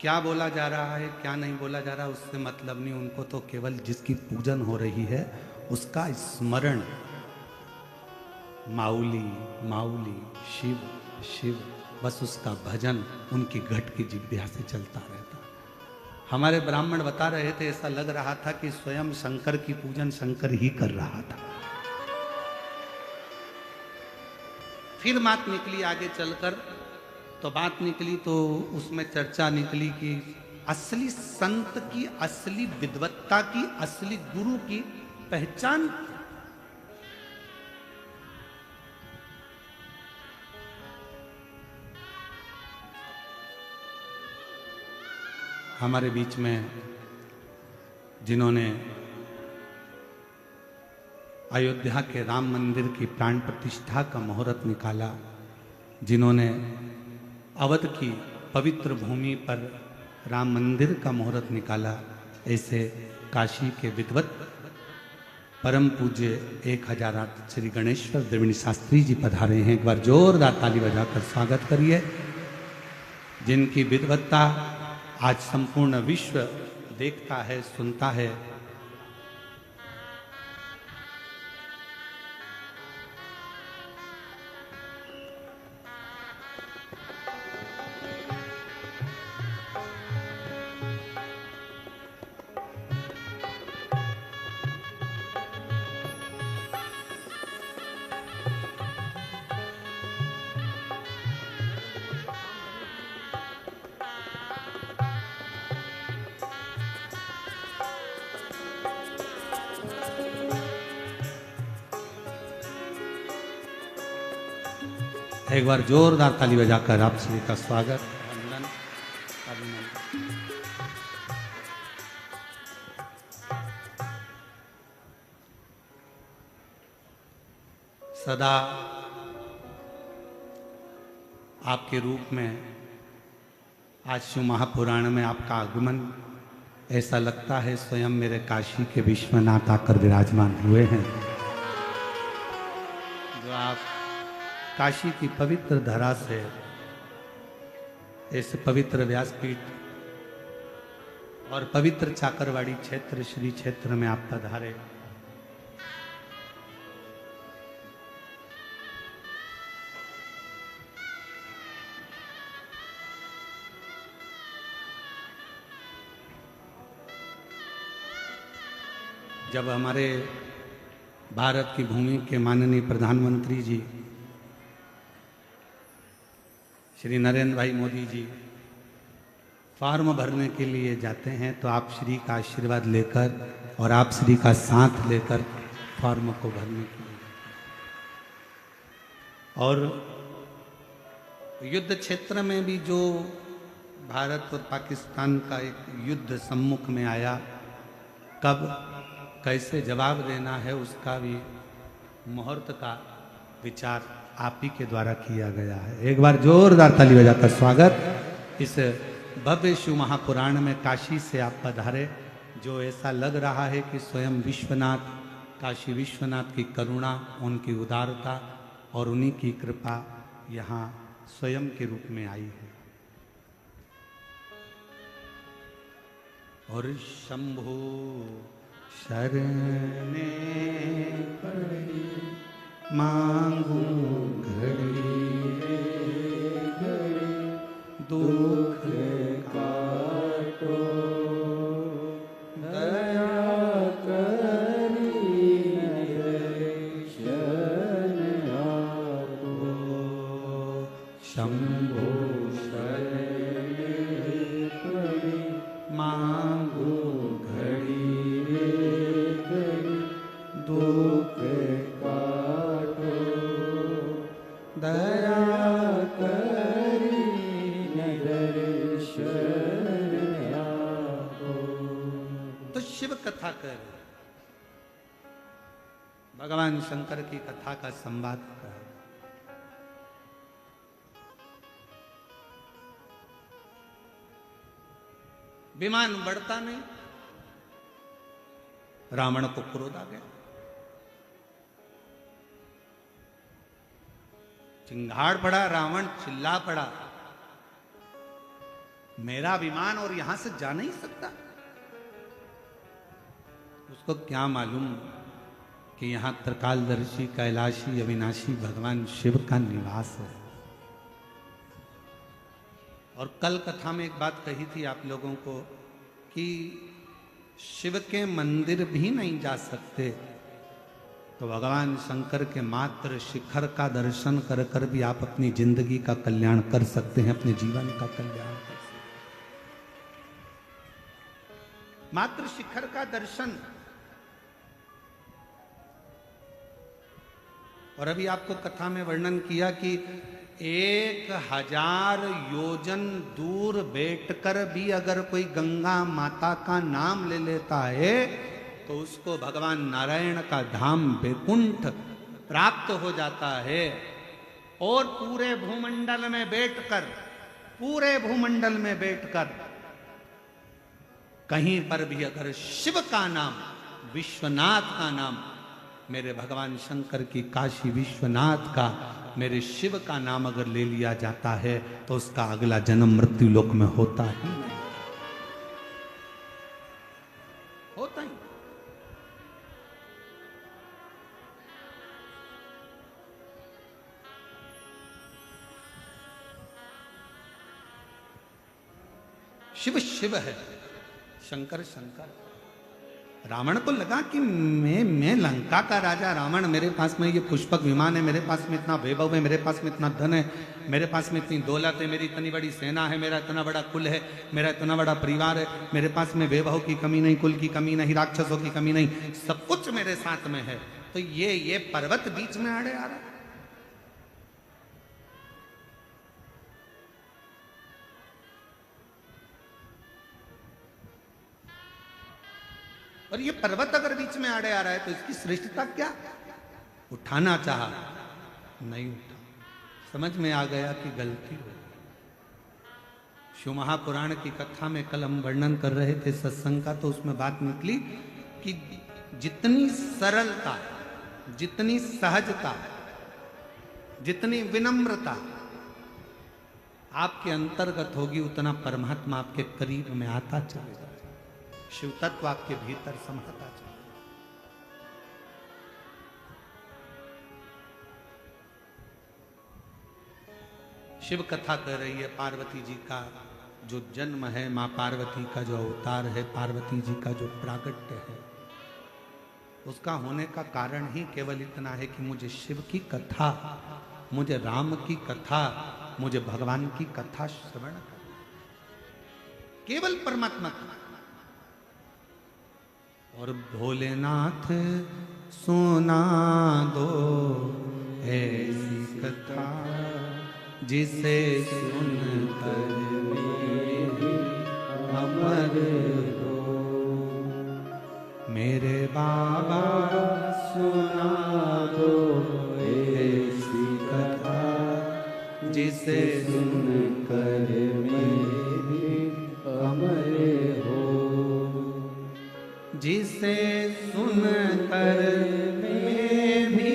क्या बोला जा रहा है क्या नहीं बोला जा रहा उससे मतलब नहीं, उनको तो केवल जिसकी पूजन हो रही है उसका स्मरण, माउली माउली शिव शिव, बस उसका भजन उनकी घट की जिह्वा से चलता रहता। हमारे ब्राह्मण बता रहे थे, ऐसा लग रहा था कि स्वयं शंकर की पूजन शंकर ही कर रहा था। फिर बात निकली आगे चलकर, तो बात निकली तो उसमें चर्चा निकली कि असली संत की, असली विद्वत्ता की, असली गुरु की पहचान हमारे बीच में जिन्होंने अयोध्या के राम मंदिर की प्राण प्रतिष्ठा का मुहूर्त निकाला, जिन्होंने अवध की पवित्र भूमि पर राम मंदिर का मुहूर्त निकाला, ऐसे काशी के विद्वत परम पूज्य 1000 श्री गणेश्वर द्रविड़ शास्त्री जी पधारे हैं। एक बार जोरदार ताली बजाकर स्वागत करिए, जिनकी विद्वत्ता आज संपूर्ण विश्व देखता है, सुनता है। एक बार जोरदार ताली बजाकर आप सभी का स्वागत, वंदन, अभिनंदन। सदा आपके रूप में आज शिव महापुराण में आपका आगमन, ऐसा लगता है स्वयं मेरे काशी के विश्वनाथ आकर विराजमान हुए हैं। जो आप काशी की पवित्र धरा से, ऐसे पवित्र व्यासपीठ और पवित्र चाकरवाड़ी क्षेत्र श्री क्षेत्र में आप पधारे। जब हमारे भारत की भूमि के माननीय प्रधानमंत्री जी श्री नरेंद्र भाई मोदी जी फॉर्म भरने के लिए जाते हैं तो आप श्री का आशीर्वाद लेकर और आप श्री का साथ लेकर फॉर्म को भरने के लिए, और युद्ध क्षेत्र में भी जो भारत और पाकिस्तान का एक युद्ध सम्मुख में आया, कब कैसे जवाब देना है उसका भी मुहूर्त का विचार आप ही के द्वारा किया गया है। एक बार जोरदार ताली बजाकर स्वागत। इस भव्य शिव महापुराण में काशी से आप पधारे, जो ऐसा लग रहा है कि स्वयं विश्वनाथ, काशी विश्वनाथ की करुणा, उनकी उदारता और उन्हीं की कृपा यहाँ स्वयं के रूप में आई है। और शंभो शरणे पड़ी मांगू घड़ी घड़ी दुख काटो दया करी शरण आपो। शंभो शरणे पड़ी मांगू घड़ी घड़ी दुख काटो दया करी शरण आपो। तो शिव कथा कर, भगवान शंकर की कथा का संवाद कर। विमान बढ़ता नहीं, रावण को क्रोध आ गया, चिंगाड़ पड़ा, रावण चिल्ला पड़ा, मेरा विमान और यहां से जा नहीं सकता। उसको क्या मालूम कि यहां त्रिकालदर्शी, कैलाशी, अविनाशी भगवान शिव का निवास है। और कल कथा में एक बात कही थी आप लोगों को कि शिव के मंदिर भी नहीं जा सकते, तो भगवान शंकर के मात्र शिखर का दर्शन कर कर भी आप अपनी जिंदगी का कल्याण कर सकते हैं, अपने जीवन का कल्याण कर सकते हैं। मात्र शिखर का दर्शन। और अभी आपको कथा में वर्णन किया कि 1000 योजन दूर बैठकर भी अगर कोई गंगा माता का नाम ले लेता है तो उसको भगवान नारायण का धाम वैकुंठ प्राप्त हो जाता है। और पूरे भूमंडल में बैठकर कहीं पर भी अगर शिव का नाम, विश्वनाथ का नाम, मेरे भगवान शंकर की काशी विश्वनाथ का, मेरे शिव का नाम अगर ले लिया जाता है तो उसका अगला जन्म मृत्यु लोक में होता ही नहीं, होता ही। शिव शिव है, शंकर शंकर। रावण को लगा कि मैं लंका का राजा रावण, मेरे पास में ये पुष्पक विमान है, मेरे पास में इतना वैभव है, मेरे पास में इतना धन है, मेरे पास में इतनी दौलत है, मेरी इतनी बड़ी सेना है, मेरा इतना बड़ा कुल है, मेरा इतना बड़ा परिवार है, मेरे पास में वैभव की कमी नहीं, कुल की कमी नहीं, राक्षसों की कमी नहीं, सब कुछ मेरे साथ में है। तो ये पर्वत बीच में आड़े आ रहा है। और ये पर्वत अगर बीच में आड़े आ रहा है तो इसकी श्रेष्ठता क्या? उठाना चाहा, नहीं उठा। समझ में आ गया कि गलती हो। शिव महापुराण की कथा में कल हम वर्णन कर रहे थे सत्संग का, तो उसमें बात निकली कि जितनी सरलता, जितनी सहजता, जितनी विनम्रता आपके अंतर्गत होगी, उतना परमात्मा आपके करीब में आता चलेगा, शिव तत्व आपके भीतर समाता चलेगा। शिव कथा कह रही है पार्वती जी का जो जन्म है, मां पार्वती का जो अवतार है, पार्वती जी का जो प्रागट्य है, उसका होने का कारण ही केवल इतना है कि मुझे शिव की कथा, मुझे राम की कथा, मुझे भगवान की कथा श्रवण कर, केवल परमात्मा की। और भोलेनाथ सुना दो ऐसी कथा जिसे सुनकर मेरे अमर हो। मेरे बाबा सुना दो ऐसी कथा जिसे सुन कर मैं भी अमर हो, जिसे सुन कर मैं भी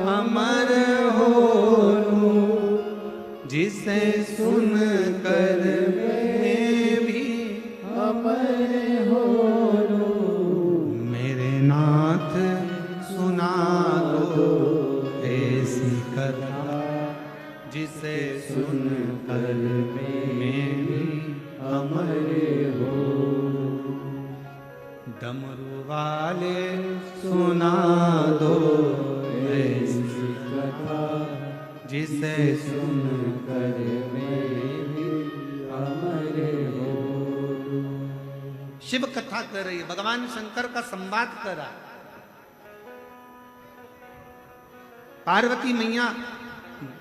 अमर हो लूं, जिसे सुन कर मैं भी अमर हो लूं। मेरे नाथ सुना दो ऐसी कथा जिसे सुन कर मैं भी अमर हो, डमरू वाले सुना दो ऐसी कथा जिसे सुन कर मैं भी अमर हो। शिव कथा कर रही है, भगवान शंकर का संवाद कर रहा है। पार्वती मैया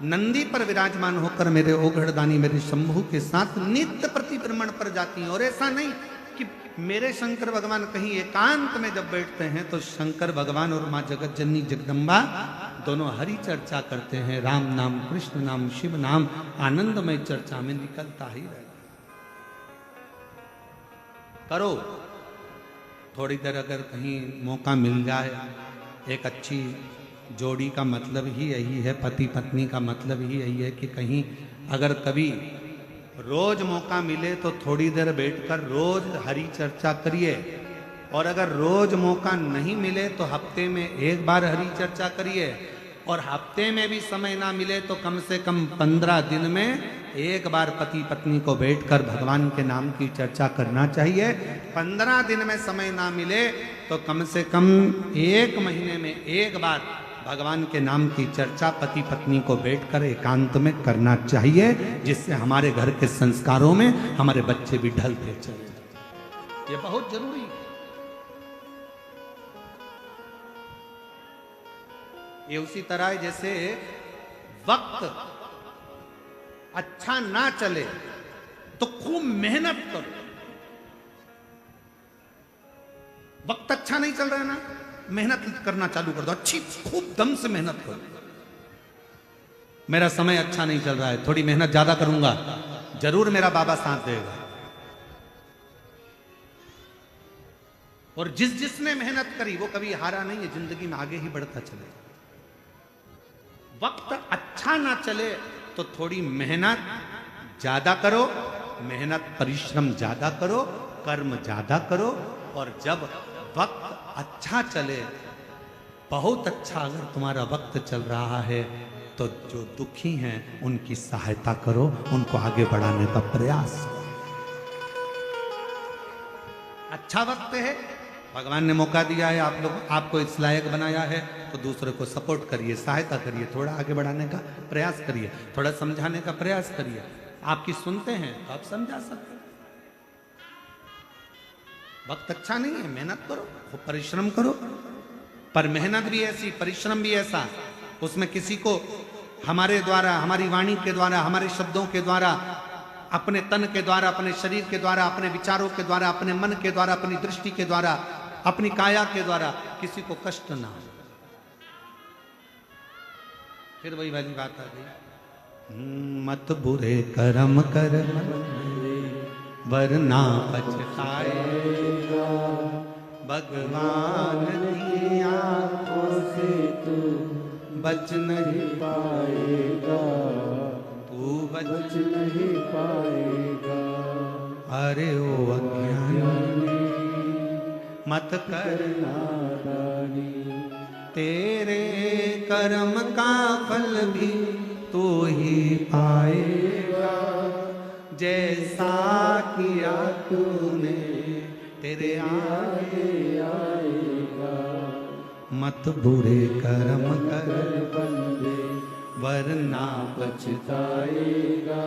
नंदी पर विराजमान होकर मेरे ओघड़दानी मेरे शंभू के साथ नित्य प्रतिभ्रमण पर जाती हैं। और ऐसा नहीं कि मेरे शंकर भगवान कहीं एकांत में जब बैठते हैं तो शंकर भगवान और माँ जगत जननी जगदम्बा दोनों हरि चर्चा करते हैं। राम नाम, कृष्ण नाम, शिव नाम आनंदमय चर्चा में निकलता ही रहता। करो थोड़ी देर, अगर कहीं मौका मिल जाए। एक अच्छी जोड़ी का मतलब ही यही है, पति पत्नी का मतलब ही यही है कि कहीं अगर कभी रोज मौका मिले तो थोड़ी देर बैठकर रोज हरि चर्चा करिए। और अगर रोज मौका नहीं मिले तो हफ्ते में एक बार हरि चर्चा करिए। और हफ्ते में भी समय ना मिले तो कम से कम 15 दिन में एक बार पति पत्नी को बैठकर भगवान के नाम की चर्चा करना चाहिए। 15 दिन में समय ना मिले तो कम से कम 1 महीने में एक बार भगवान के नाम की चर्चा पति पत्नी को बैठकर एकांत में करना चाहिए, जिससे हमारे घर के संस्कारों में हमारे बच्चे भी ढलते चले जाते। ये बहुत जरूरी है। ये उसी तरह है जैसे वक्त अच्छा ना चले तो खूब मेहनत करो। वक्त अच्छा नहीं चल रहा है ना, मेहनत करना चालू कर दो, अच्छी खूब दम से मेहनत करो। मेरा समय अच्छा नहीं चल रहा है, थोड़ी मेहनत ज्यादा करूंगा, जरूर मेरा बाबा साथ देगा। और जिसने मेहनत करी वो कभी हारा नहीं है, जिंदगी में आगे ही बढ़ता चलेगा। वक्त अच्छा ना चले तो थोड़ी मेहनत ज्यादा करो, मेहनत परिश्रम ज्यादा करो, कर्म ज्यादा करो। और जब वक्त अच्छा चले, बहुत अच्छा अगर तुम्हारा वक्त चल रहा है तो जो दुखी हैं उनकी सहायता करो, उनको आगे बढ़ाने का प्रयास करो। अच्छा वक्त है, भगवान ने मौका दिया है, आप लोग आपको इस लायक बनाया है तो दूसरे को सपोर्ट करिए, सहायता करिए, थोड़ा आगे बढ़ाने का प्रयास करिए, थोड़ा समझाने का प्रयास करिए। आपकी सुनते हैं तो आप समझा सकते हैं। वक्त अच्छा नहीं है, मेहनत करो, परिश्रम करो। पर मेहनत भी ऐसी, परिश्रम भी ऐसा, उसमें किसी को हमारे द्वारा, हमारी वाणी के द्वारा, हमारे शब्दों के द्वारा, अपने तन के द्वारा, अपने शरीर के द्वारा, अपने विचारों के द्वारा, अपने मन के द्वारा, अपनी दृष्टि के द्वारा, अपनी काया के द्वारा किसी को कष्ट ना हो। फिर वही वाली बात आ गई, मत बुरे कर्म कर वरना पछताएगा, भगवान की आंखों से तू बच नहीं पाएगा, तू बच नहीं पाएगा। अरे ओ अज्ञानी मत कर नादानी, तेरे कर्म का फल भी तू ही पाएगा, जैसा किया तूने तेरे आगे आएगा। मत बुरे कर्म कर बंदे वरना पछताएगा,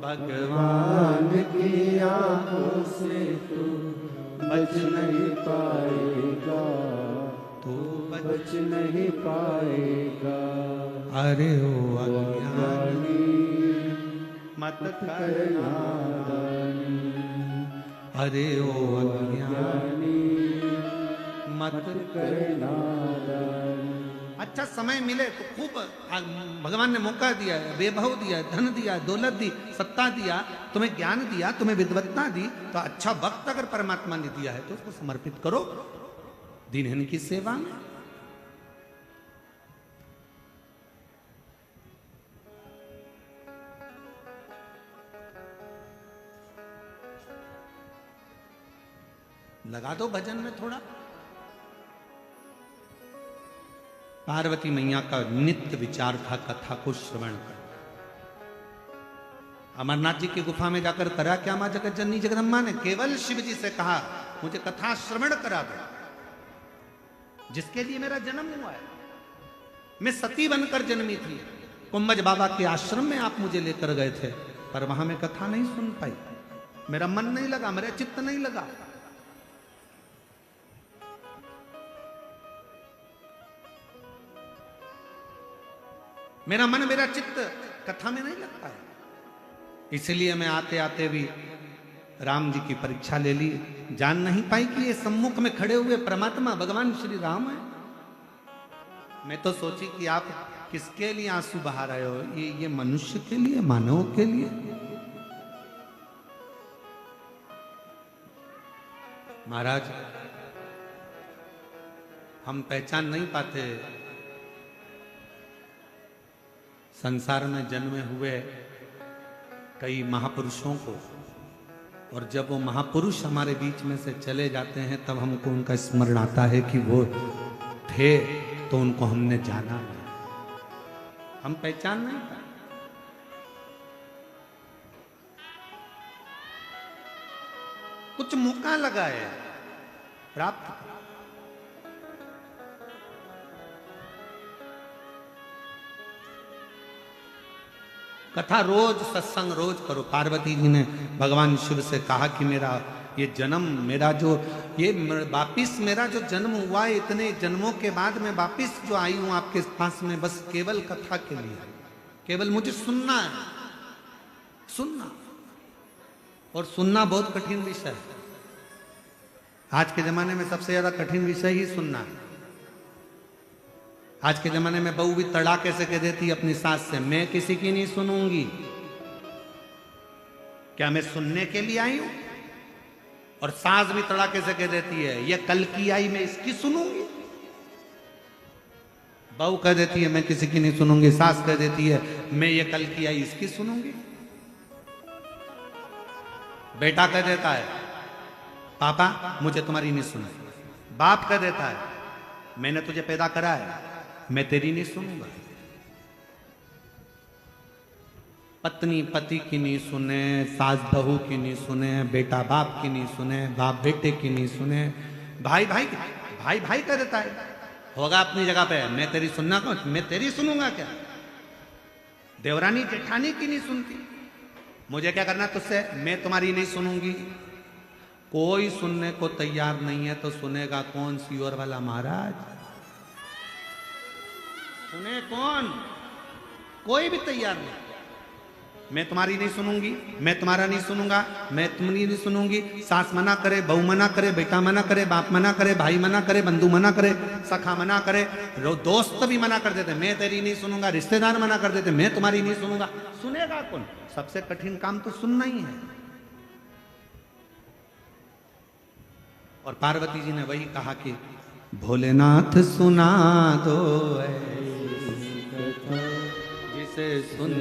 भगवान की आंखों से तू बच नहीं पाएगा, तू बच नहीं पाएगा। अरे ओ अज्ञानी मत कर नादानी, अरे ओ अज्ञानी मत कर नादान। अच्छा समय मिले तो खूब भगवान ने मौका दिया है, वैभव दिया, धन दिया, दौलत दी, सत्ता दिया, तुम्हें ज्ञान दिया, तुम्हें विद्वत्ता दी, तो अच्छा वक्त अगर परमात्मा ने दिया है तो उसको समर्पित करो दीनहीन की सेवा में। लगा दो भजन में थोड़ा। पार्वती मैया का नित्य विचार था कथा को श्रवण कर। अमरनाथ जी की गुफा में जाकर करा क्या मां जगत जननी जगदम्बा ने? केवल शिव जी से कहा मुझे कथा श्रवण करा दो, जिसके लिए मेरा जन्म हुआ है। मैं सती बनकर जन्मी थी, कुंभज बाबा के आश्रम में आप मुझे लेकर गए थे, पर वहां मैं कथा नहीं सुन पाई, मेरा मन नहीं लगा, मेरा चित्त नहीं लगा। मेरा मन मेरा चित्त कथा में नहीं लगता है, इसलिए मैं आते आते भी राम जी की परीक्षा ले ली। जान नहीं पाई कि ये सम्मुख में खड़े हुए परमात्मा भगवान श्री राम है। मैं तो सोची कि आप किसके लिए आंसू बहा रहे हो, ये मनुष्य के लिए, मानव के लिए। महाराज हम पहचान नहीं पाते संसार में जन्मे हुए कई महापुरुषों को, और जब वो महापुरुष हमारे बीच में से चले जाते हैं तब हमको उनका स्मरण आता है कि वो थे तो उनको हमने जाना नहीं, हम पहचान नहीं पाए। कुछ मौका लगा है प्राप्त। कथा रोज, सत्संग रोज करो। पार्वती जी ने भगवान शिव से कहा कि मेरा ये जन्म, मेरा जो ये वापिस मेरा जो जन्म हुआ है, इतने जन्मों के बाद मैं वापिस जो आई हूं आपके पास में, बस केवल कथा के लिए, केवल मुझे सुनना है, सुनना। और सुनना बहुत कठिन विषय है। आज के जमाने में सबसे ज्यादा कठिन विषय ही सुनना है। आज के जमाने में बहू भी तड़ाके से कह देती अपनी सास से, मैं किसी की नहीं सुनूंगी। क्या मैं सुनने के लिए आई हूं? और सास भी तड़ाके से कह देती है, ये कल की आई, मैं इसकी सुनूंगी। बहू कह देती है मैं किसी की नहीं सुनूंगी, सास कह देती है मैं ये कल की आई इसकी सुनूंगी। बेटा कह देता है पापा मुझे तुम्हारी नहीं सुननी। बाप कह देता है मैंने तुझे पैदा करा है, मैं तेरी नहीं सुनूंगा। पत्नी पति की नहीं सुने, सास बहू की नहीं सुने, बेटा बाप की नहीं सुने, बाप बेटे की नहीं सुने, भाई भाई भाई भाई कह देता है होगा अपनी जगह पे, मैं तेरी सुनना कौन, मैं तेरी सुनूंगा क्या। देवरानी जेठानी की नहीं सुनती, मुझे क्या करना तुझसे, मैं तुम्हारी नहीं सुनूंगी। कोई सुनने को तैयार नहीं है तो सुनेगा कौन? सीवर वाला महाराज सुने कौन? कोई भी तैयार नहीं। मैं तुम्हारी नहीं सुनूंगी, मैं तुम्हारा नहीं सुनूंगा, मैं तुम्हारी नहीं सुनूंगी। सास मना करे, बहू मना करे, बेटा मना करे, बाप मना करे, भाई मना करे, बंधु मना करे, सखा मना करे, दोस्त भी मना कर देते मैं तेरी नहीं सुनूंगा, रिश्तेदार मना कर देते मैं तुम्हारी नहीं सुनूंगा। सुनेगा कौन? सबसे कठिन काम तो सुनना ही है। और पार्वती जी ने वही कहा कि भोलेनाथ सुना दो जिसे सुन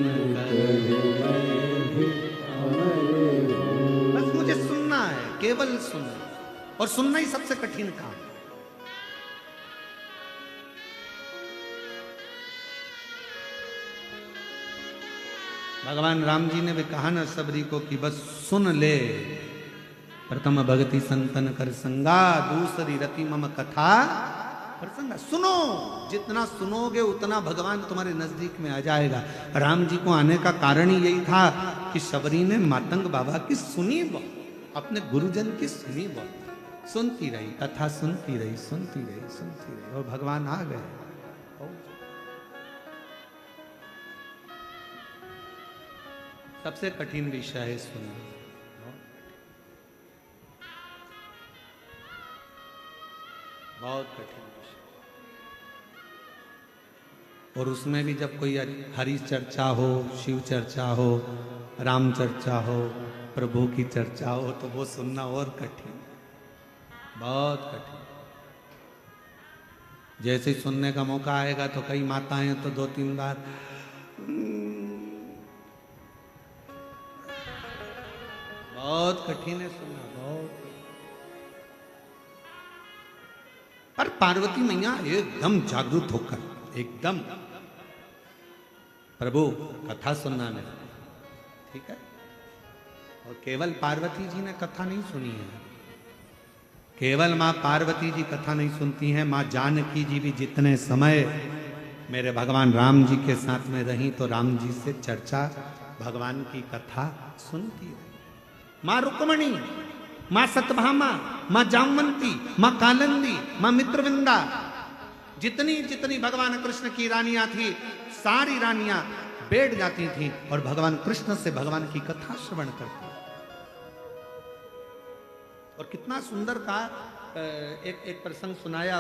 बस मुझे सुनना है, केवल सुनना, और सुनना ही सबसे कठिन काम। भगवान राम जी ने भी कहा ना सबरी को कि बस सुन ले। प्रथम भक्ति संतन कर संगा, दूसरी रति मम कथा प्रसंगा। सुनो, जितना सुनोगे उतना भगवान तुम्हारे नजदीक में आ जाएगा। राम जी को आने का कारण ही यही था कि शबरी ने मातंग बाबा की सुनी बहुत, अपने गुरुजन की सुनी बहुत, सुनती रही, कथा सुनती रही, सुनती रही, सुनती रही, और भगवान आ गए। सबसे कठिन विषय है सुनना। बहुत कठिन विषय। और उसमें भी जब कोई हरि चर्चा हो, शिव चर्चा हो, राम चर्चा हो, प्रभु की चर्चा हो, तो वो सुनना और कठिन, बहुत कठिन। जैसे ही सुनने का मौका आएगा तो कई माताएं तो 2-3 बार बहुत कठिन है सुनना, बहुत। पर पार्वती मैया एकदम जागरूक होकर एकदम प्रभु कथा सुनना नहीं, ठीक है। और केवल पार्वती जी ने कथा नहीं सुनी है, केवल माँ पार्वती जी कथा नहीं सुनती हैं, माँ जानकी जी भी जितने समय मेरे भगवान राम जी के साथ में रही तो राम जी से चर्चा, भगवान की कथा सुनती रही। माँ रुक्मणी, माँ सतभामा, माँ जामवंती, माँ कालंदी, माँ मित्रविंदा, जितनी जितनी भगवान कृष्ण की रानियां थी, सारी रानियां बैठ जाती थी और भगवान कृष्ण से भगवान की कथा श्रवण करती। और कितना सुंदर का एक प्रसंग सुनाया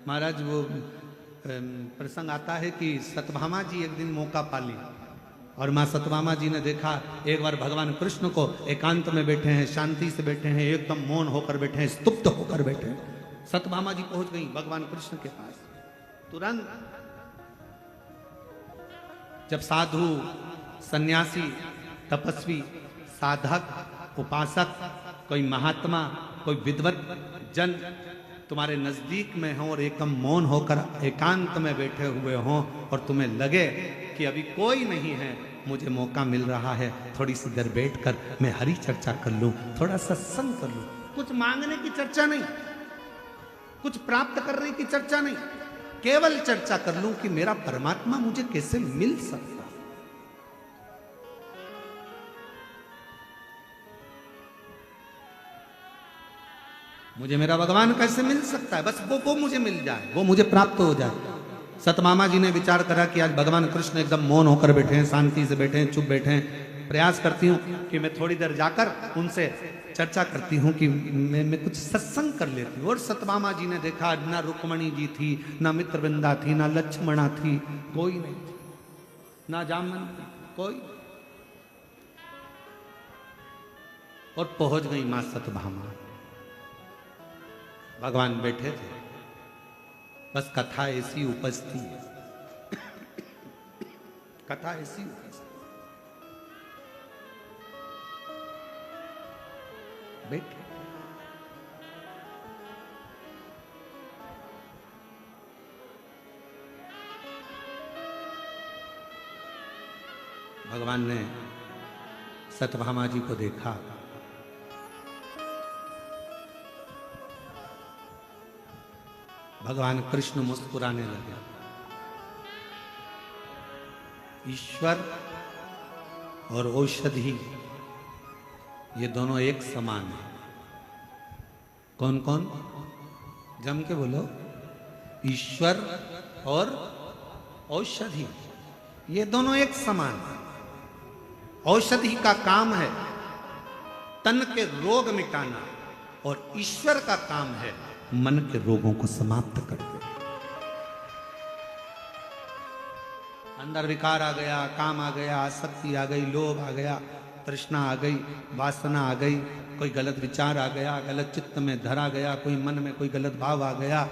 महाराज। वो प्रसंग आता है कि सतभामा जी एक दिन मौका पाली और माँ सतभामा जी ने देखा एक बार भगवान कृष्ण को एकांत में बैठे हैं, शांति से बैठे हैं, एकदम मौन होकर बैठे हैं, स्तुप्त होकर बैठे हैं। सतभामा जी पहुंच गई भगवान कृष्ण के पास। तुरंत जब साधु, सन्यासी, तपस्वी, साधक, उपासक, कोई महात्मा, कोई विद्वत जन तुम्हारे नजदीक में हो और एकदम मौन होकर एकांत में बैठे हुए हों और तुम्हें लगे कि अभी कोई नहीं है, मुझे मौका मिल रहा है थोड़ी सी देर बैठकर मैं हरि चर्चा कर लूं, थोड़ा सत्संग कर लूं। कुछ मांगने की चर्चा नहीं, कुछ प्राप्त करने की चर्चा नहीं, केवल चर्चा कर लूं कि मेरा परमात्मा मुझे कैसे मिल सकता। मुझे मेरा भगवान कैसे मिल सकता है, बस वो मुझे मिल जाए, वो मुझे प्राप्त हो जाए। सतमामा जी ने विचार करा कि आज भगवान कृष्ण एकदम मौन होकर बैठे हैं, शांति से बैठे हैं, चुप बैठे हैं। प्रयास करती हूँ कि मैं थोड़ी देर जाकर उनसे चर्चा करती हूँ कि मैं कुछ सत्संग कर लेती हूँ। और सतमामा जी ने देखा ना रुक्मणी जी थी, ना मित्रवृंदा थी, ना लक्ष्मणा थी, कोई नहीं थी, ना जामवंती, कोई। और पहुंच गई मां सतभामा। भगवान बैठे थे, बस कथा ऐसी उपजती है, कथा ऐसी उपजती। बैठे भगवान ने सतभामा जी को देखा, भगवान कृष्ण मुस्कुराने लगे। ईश्वर और औषधि ये दोनों एक समान है। कौन कौन? जम के बोलो। ईश्वर और औषधि ये दोनों एक समान है। औषधि का काम है तन के रोग मिटाना और ईश्वर का काम है मन के रोगों को समाप्त कर दे। अंदर विकार आ गया, काम आ गया, आसक्ति आ गई, लोभ आ गया, तृष्णा आ गई, वासना आ गई, कोई गलत विचार आ गया, गलत चित्त में धरा गया, कोई मन में कोई गलत भाव आ गया।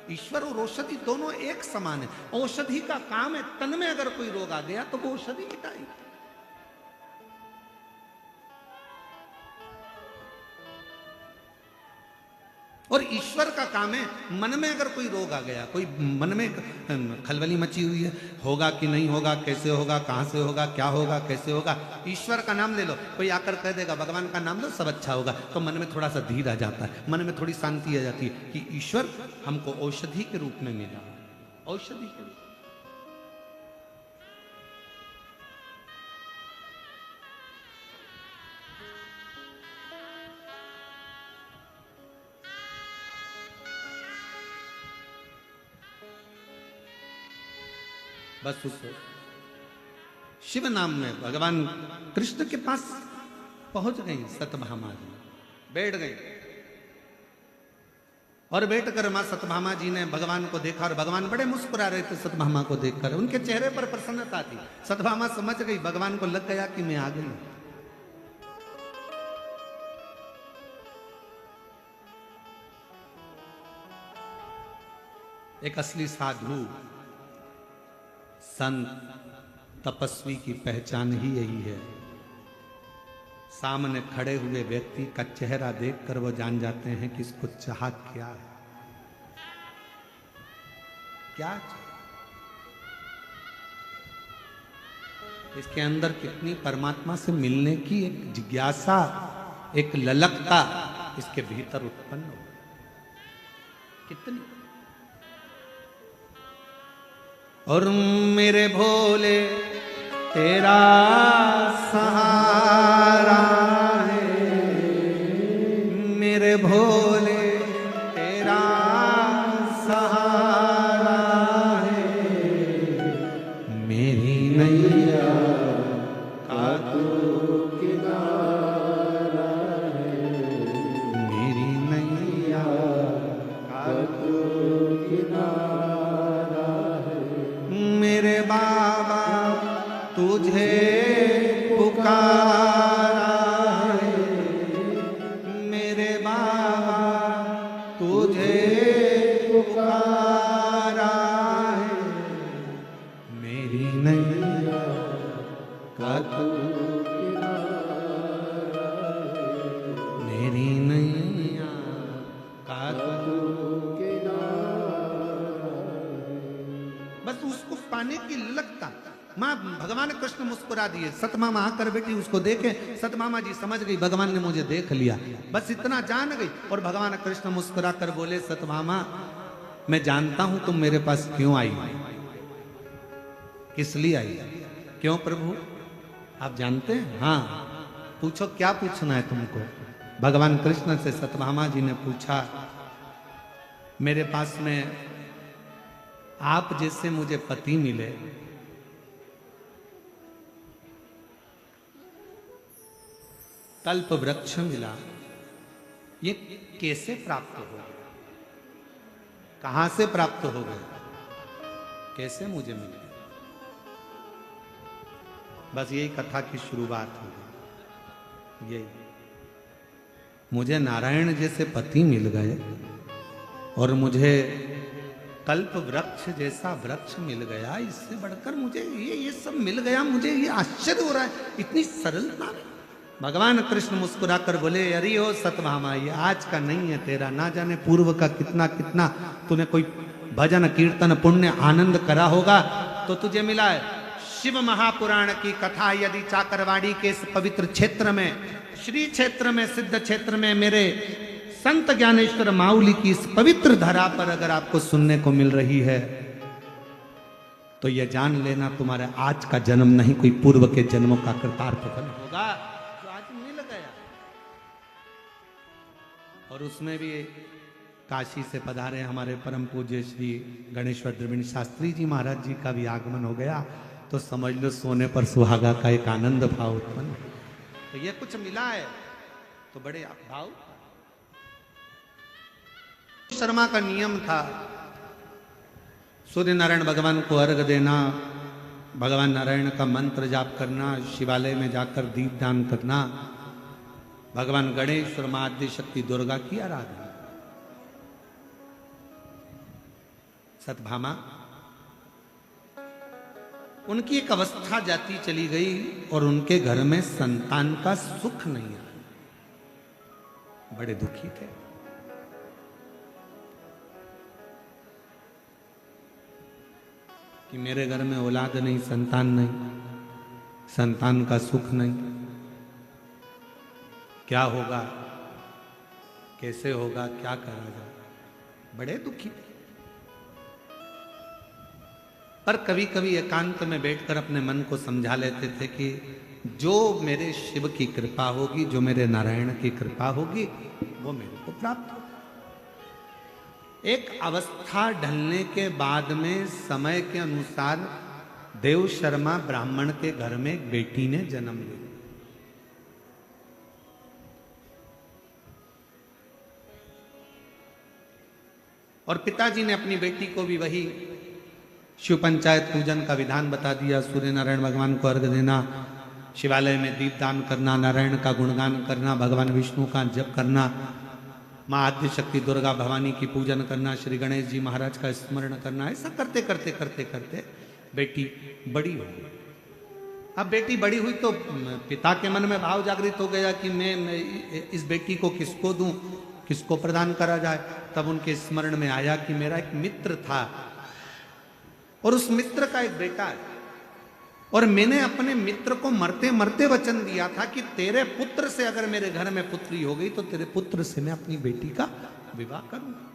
ईश्वर और औषधि दोनों एक समान है। औषधि का काम है तन में अगर कोई रोग आ गया तो वो औषधि मिटाएगी। और ईश्वर का काम है मन में अगर कोई रोग आ गया, कोई मन में खलबली मची हुई है, होगा कि नहीं होगा, कैसे होगा, कहां से होगा, क्या होगा, कैसे होगा। ईश्वर का नाम ले लो, कोई आकर कह देगा भगवान का नाम लो सब अच्छा होगा, तो मन में थोड़ा सा धीर आ जाता है, मन में थोड़ी शांति आ जाती है कि ईश्वर हमको औषधि के रूप में मिला। औषधि के रूप बस उस शिव नाम में भगवान कृष्ण के पास पहुंच गई सतभामा जी, बैठ गई। और बैठकर मां सत्यभामा जी ने भगवान को देखा और भगवान बड़े मुस्कुरा रहे थे सत्यभामा को देखकर, उनके चेहरे पर प्रसन्नता थी। सत्यभामा समझ गई, भगवान को लग गया कि मैं आ गई। एक असली साधु संत तपस्वी की पहचान ही यही है। सामने खड़े हुए व्यक्ति का चेहरा देखकर वो जान जाते हैं कि इसको चाह क्या है, क्या चाह, इसके अंदर कितनी परमात्मा से मिलने की एक जिज्ञासा, एक ललकता इसके भीतर उत्पन्न हो, कितनी। और मेरे भोले तेरा सहारा है, मेरे भोले तेरा सहारा है, मेरी नैया का तू किनारा है, मेरी नैया का तू किनारा है, मेरे बाबा तुझे पुकारा है, मेरे बाबा तुझे पुकारा है, मेरी नैया का तू किनारा है, मेरी नैया का तू किनारा है। बस उसको पाने की लगता माँ भगवान कृष्ण मुस्कुरा दिए, सतमामा आकर बेटी उसको देखे, सतमामा जी समझ गई भगवान ने मुझे देख लिया, बस इतना जान गई। और भगवान कृष्ण मुस्कुरा कर बोले, सतमामा मैं जानता हूं तुम मेरे पास क्यों आई, किस लिए आई। क्यों प्रभु आप जानते हैं? हाँ पूछो, क्या पूछना है तुमको। भगवान कृष्ण से सतभामा जी ने पूछा, मेरे पास में आप जैसे मुझे पति मिले, कल्प वृक्ष मिला, ये कैसे प्राप्त हो गया, कहां से प्राप्त हो गया, कैसे मुझे मिले। बस यही कथा की शुरुआत हो गई। यही मुझे नारायण जैसे पति मिल गए और मुझे कल्प वृक्ष जैसा वृक्ष मिल गया, इससे बढ़कर मुझे ये सब मिल गया, मुझे ये आश्चर्य हो रहा है, इतनी सरलता में। भगवान कृष्ण मुस्कुराकर बोले, अरे ओ सतभामा ये आज का नहीं है तेरा, ना जाने पूर्व का कितना कितना तूने कोई भजन कीर्तन पुण्य आनंद करा होगा तो तुझे मिला है। शिव महापुराण की कथा यदि चाकरवाड़ी के इस पवित्र क्षेत्र में, श्री क्षेत्र में, सिद्ध क्षेत्र में, मेरे संत ज्ञानेश्वर माउली की इस पवित्र धरा पर अगर आपको सुनने को मिल रही है तो यह जान लेना तुम्हारे आज का जन्म नहीं, कोई पूर्व के जन्मों का कृतार्थ फल होगा जो आज मिल गया। और उसमें भी काशी से पधारे हमारे परम पूज्य श्री गणेश्वर द्रविड़ शास्त्री जी महाराज जी का भी आगमन हो गया, तो समझ लो सोने पर सुहागा का एक आनंद भाव उत्पन्न। तो ये कुछ मिला है तो बड़े भाव। शर्मा का नियम था सूर्य नारायण भगवान को अर्घ देना, भगवान नारायण का मंत्र जाप करना, शिवालय में जाकर दीप दान करना, भगवान गणेश और मां आद्य शक्ति दुर्गा की आराधना। सतभामा उनकी एक अवस्था जाती चली गई और उनके घर में संतान का सुख नहीं आया, बड़े दुखी थे। कि मेरे घर में औलाद नहीं, संतान नहीं, संतान का सुख नहीं, क्या होगा, कैसे होगा, क्या करा जाए, बड़े दुखी थे। पर कभी कभी एकांत में बैठकर अपने मन को समझा लेते थे कि जो मेरे शिव की कृपा होगी, जो मेरे नारायण की कृपा होगी, वो मेरे को प्राप्त होगी। एक अवस्था ढलने के बाद में समय के अनुसार देव शर्मा ब्राह्मण के घर में एक बेटी ने जन्म लिया। और पिताजी ने अपनी बेटी को भी वही शिव पंचायत पूजन का विधान बता दिया। सूर्य नारायण भगवान को अर्घ देना, शिवालय में दीपदान करना, नारायण का गुणगान करना, भगवान विष्णु का जप करना, माँ आद्य शक्ति दुर्गा भवानी की पूजन करना, श्री गणेश जी महाराज का स्मरण करना। ऐसा करते करते करते करते बेटी बड़ी हो गई। अब बेटी बड़ी हुई तो पिता के मन में भाव जागृत हो गया कि मैं इस बेटी को किसको दूं, किसको प्रदान करा जाए। तब उनके स्मरण में आया कि मेरा एक मित्र था और उस मित्र का एक बेटा है, और मैंने अपने मित्र को मरते मरते वचन दिया था कि तेरे पुत्र से अगर मेरे घर में पुत्री हो गई तो तेरे पुत्र से मैं अपनी बेटी का विवाह करूंगा।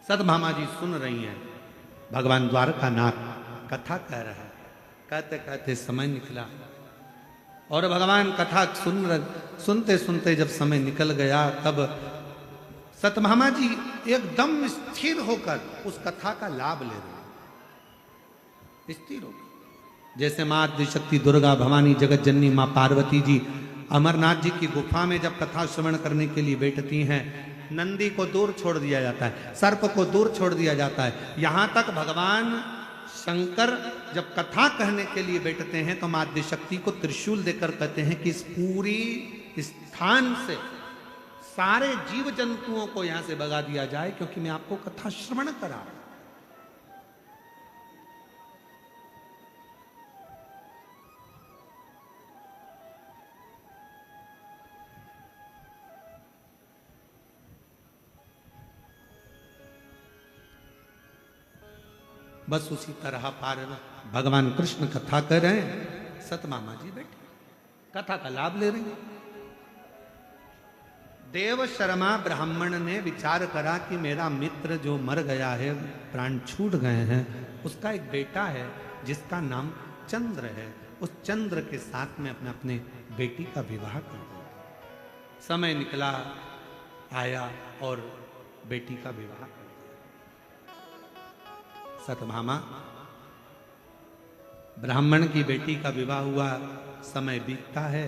सतभामा जी सुन रही हैं, भगवान द्वारकानाथ कथा कह रहा है। कहते कहते समय निकला और भगवान कथा सुनते सुनते जब समय निकल गया तब सतभामा जी एकदम स्थिर होकर उस कथा का लाभ ले रहे, स्थिर होकर। जैसे माँ आद्यशक्ति दुर्गा भवानी जगत जननी माँ पार्वती जी अमरनाथ जी की गुफा में जब कथा श्रवण करने के लिए बैठती हैं, नंदी को दूर छोड़ दिया जाता है, सर्प को दूर छोड़ दिया जाता है। यहां तक भगवान शंकर जब कथा कहने के लिए बैठते हैं तो माँ आद्यशक्ति को त्रिशूल देकर कहते हैं कि इस पूरी स्थान से सारे जीव जंतुओं को यहां से भगा दिया जाए, क्योंकि मैं आपको कथा श्रवण करा रहा हूं। बस उसी तरह पार भगवान कृष्ण कथा कर रहे हैं, सतमामा जी बैठे कथा का लाभ ले रहे हैं। देव शर्मा ब्राह्मण ने विचार करा कि मेरा मित्र जो मर गया है, प्राण छूट गए हैं, उसका एक बेटा है जिसका नाम चंद्र है, उस चंद्र के साथ में अपने बेटी का विवाह कर दूं। समय निकला आया और बेटी का विवाह कर दिया। सतभामा ब्राह्मण की बेटी का विवाह हुआ, समय बीतता है।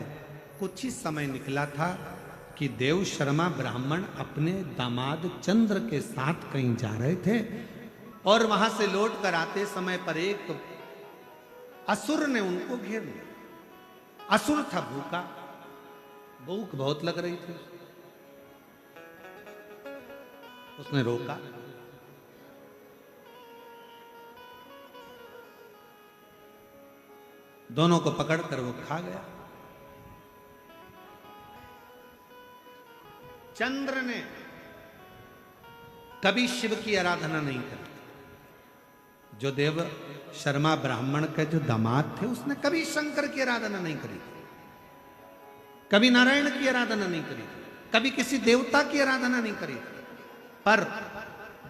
कुछ ही समय निकला था कि देव शर्मा ब्राह्मण अपने दामाद चंद्र के साथ कहीं जा रहे थे और वहां से लौट कर आते समय पर एक असुर ने उनको घेर लिया। असुर था भूखा, भूख बहुत लग रही थी, उसने रोका। दोनों को पकड़कर वो खा गया। चंद्र ने कभी शिव की आराधना नहीं करी। जो देव शर्मा ब्राह्मण के जो दामाद थे उसने कभी शंकर की आराधना नहीं करी, कभी नारायण की आराधना नहीं करी, कभी किसी देवता की आराधना नहीं करी। पर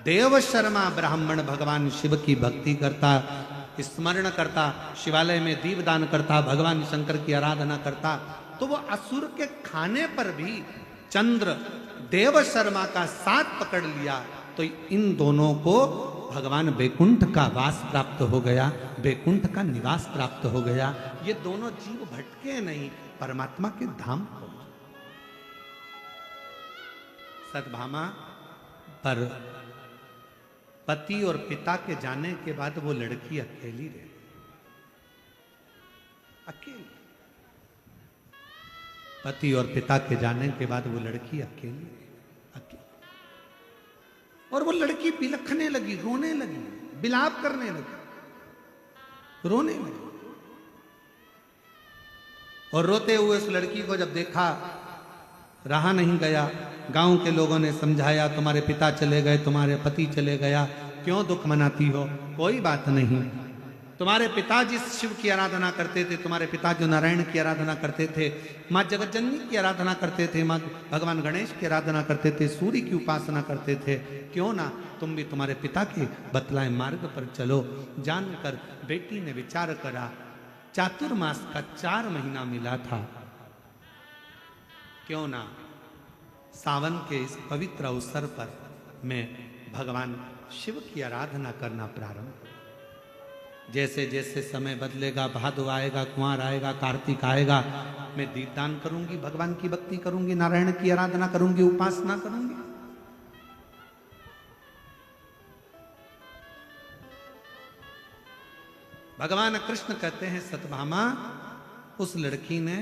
देव शर्मा ब्राह्मण भगवान शिव की भक्ति करता, स्मरण करता, शिवालय में दीपदान करता, भगवान शंकर की आराधना करता, तो वो असुर के खाने पर भी चंद्र देव शर्मा का साथ पकड़ लिया। तो इन दोनों को भगवान बैकुंठ का वास प्राप्त हो गया, बैकुंठ का निवास प्राप्त हो गया। ये दोनों जीव भटके नहीं, परमात्मा के धाम को। सतभामा पर पति और पिता के जाने के बाद वो लड़की अकेली रह, अकेली। पति और पिता के जाने के बाद वो लड़की अकेली, अकेली। और वो लड़की बिलखने लगी, रोने लगी, बिलाप करने लगी, रोने लगी। और रोते हुए उस लड़की को जब देखा, रहा नहीं गया। गांव के लोगों ने समझाया, तुम्हारे पिता चले गए, तुम्हारे पति चले गया, क्यों दुख मनाती हो? कोई बात नहीं, तुम्हारे पिता जिस शिव की आराधना करते थे, तुम्हारे पिता जो नारायण की आराधना करते थे, माँ जगतजननी की आराधना करते थे, माँ भगवान गणेश की आराधना करते थे, सूर्य की उपासना करते थे, क्यों ना तुम भी तुम्हारे पिता के बतलाए मार्ग पर चलो। जानकर बेटी ने विचार करा, चातुर्मास का 4 महीना मिला था, क्यों ना सावन के इस पवित्र अवसर पर मैं भगवान शिव की आराधना करना प्रारंभ करूं। जैसे जैसे समय बदलेगा, भादो आएगा, कुंवर आएगा, कार्तिक आएगा, मैं दीपदान करूंगी, भगवान की भक्ति करूंगी, नारायण की आराधना करूंगी, उपासना करूंगी। भगवान कृष्ण कहते हैं सत्यभामा, उस लड़की ने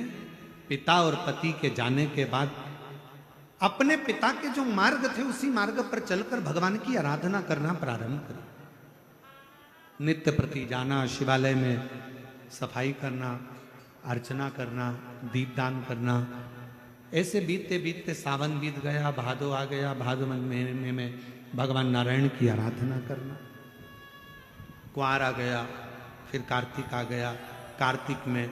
पिता और पति के जाने के बाद अपने पिता के जो मार्ग थे उसी मार्ग पर चलकर भगवान की आराधना करना प्रारंभ करी। नित्य प्रति जाना, शिवालय में सफाई करना, अर्चना करना, दीपदान करना। ऐसे बीतते बीतते सावन बीत गया, भादो आ गया, भादो महीने में भगवान नारायण की आराधना करना। कुंवार आ गया, फिर कार्तिक आ गया, कार्तिक में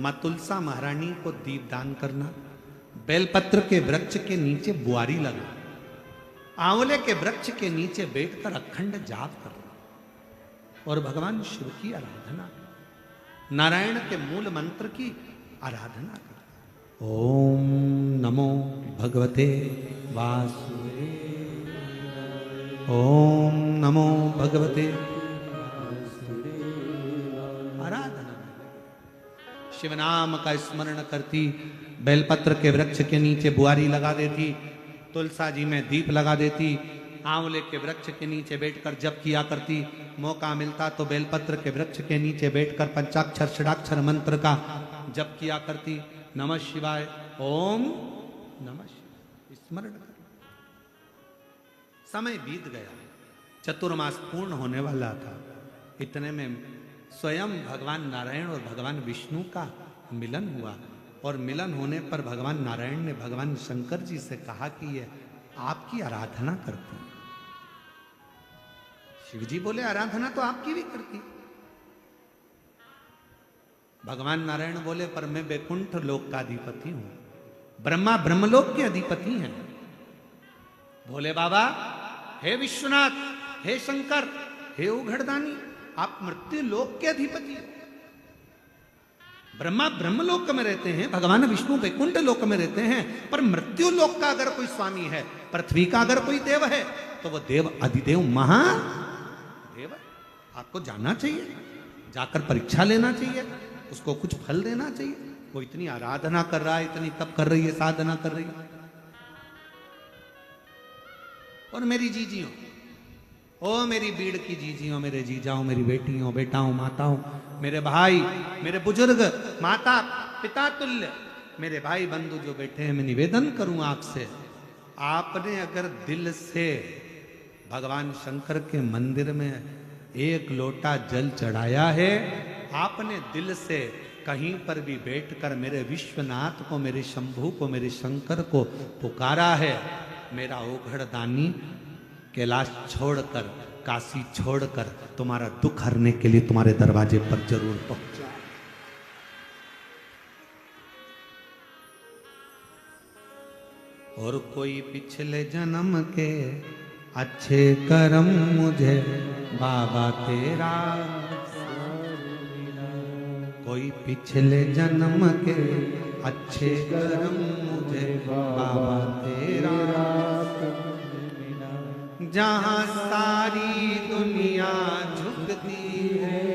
माँ तुलसा महारानी को दीपदान करना, बेलपत्र के वृक्ष के नीचे बुआरी लगा, आंवले के वृक्ष के नीचे बैठकर अखंड जाप करना और भगवान शिव की आराधना, नारायण के मूल मंत्र की आराधना करना। ओम नमो भगवते वासुदेवाय, ओम नमो भगवते आराधना। शिव नाम का स्मरण करती, बेलपत्र के वृक्ष के नीचे बुआरी लगा देती, तुलसा जी में दीप लगा देती, आंवले के वृक्ष के नीचे बैठकर जप किया करती। मौका मिलता तो बेलपत्र के वृक्ष के नीचे बैठकर पंचाक्षर षडाक्षर मंत्र का जप किया करती। नमः शिवाय, ओम नमः शिवाय स्मरण कर। समय बीत गया, चतुर्मास पूर्ण होने वाला था। इतने में स्वयं भगवान नारायण और भगवान विष्णु का मिलन हुआ और मिलन होने पर भगवान नारायण ने भगवान शंकर जी से कहा कि ये आपकी आराधना करती है। शिव जी बोले आराधना तो आपकी भी करती। भगवान नारायण बोले पर मैं वैकुंठ लोक का अधिपति हूं, ब्रह्मा ब्रह्मलोक के अधिपति हैं। भोले बाबा, हे विश्वनाथ, हे शंकर, हे उघड़दानी, आप मृत्यु लोक के अधिपति हो। ब्रह्मा ब्रह्मलोक में रहते हैं, भगवान विष्णु वैकुंठ लोक में रहते हैं, पर मृत्यु लोक का अगर कोई स्वामी है, पृथ्वी का अगर कोई देव है, तो वो देव अधिदेव महादेव। आपको जानना चाहिए, जाकर परीक्षा लेना चाहिए, उसको कुछ फल देना चाहिए। वो इतनी आराधना कर रहा है, इतनी तप कर रही है, साधना कर रही है। और मेरी जीजियों, ओ मेरी बीड़ की जीजियों, मेरे जीजाओं, मेरी बेटियों, बेटाओं, माताओं, मेरे भाई, मेरे बुजुर्ग, माता पिता तुल्य मेरे भाई बंधु जो बैठे हैं, मैं निवेदन करूं आपसे, आपने अगर दिल से भगवान शंकर के मंदिर में एक लोटा जल चढ़ाया है, आपने दिल से कहीं पर भी बैठकर मेरे विश्वनाथ को, मेरे शंभू को, मेरे शंकर को पुकारा है, मेरा ओघड़दानी कैलाश छोड़कर, काशी छोड़कर तुम्हारा दुख हरने के लिए तुम्हारे दरवाजे पर जरूर पहुंचा। और कोई पिछले जन्म के अच्छे कर्म मुझे बाबा तेरा, कोई पिछले जन्म के अच्छे कर्म मुझे बाबा तेरा, जहाँ सारी दुनिया झुकती है,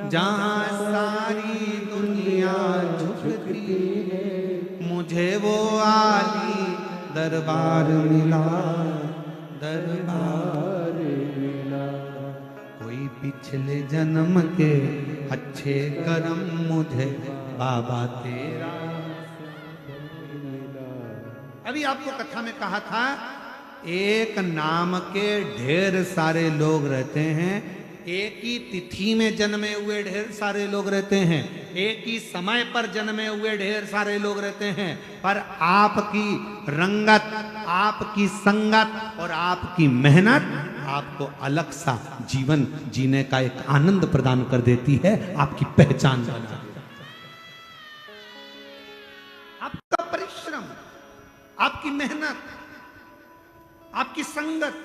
जहाँ सारी दुनिया झुकती है, मुझे वो आली दरबार मिला, दरबार मिला। कोई पिछले जन्म के अच्छे कर्म मुझे बाबा तेरा। अभी आपको कथा में कहा था, एक नाम के ढेर सारे लोग रहते हैं, एक ही तिथि में जन्मे हुए ढेर सारे लोग रहते हैं, एक ही समय पर जन्मे हुए ढेर सारे लोग रहते हैं, पर आपकी रंगत, आपकी संगत और आपकी मेहनत आपको अलग सा जीवन जीने का एक आनंद प्रदान कर देती है, आपकी पहचान बना देती है। आपका परिश्रम, आपकी मेहनत, आपकी संगत,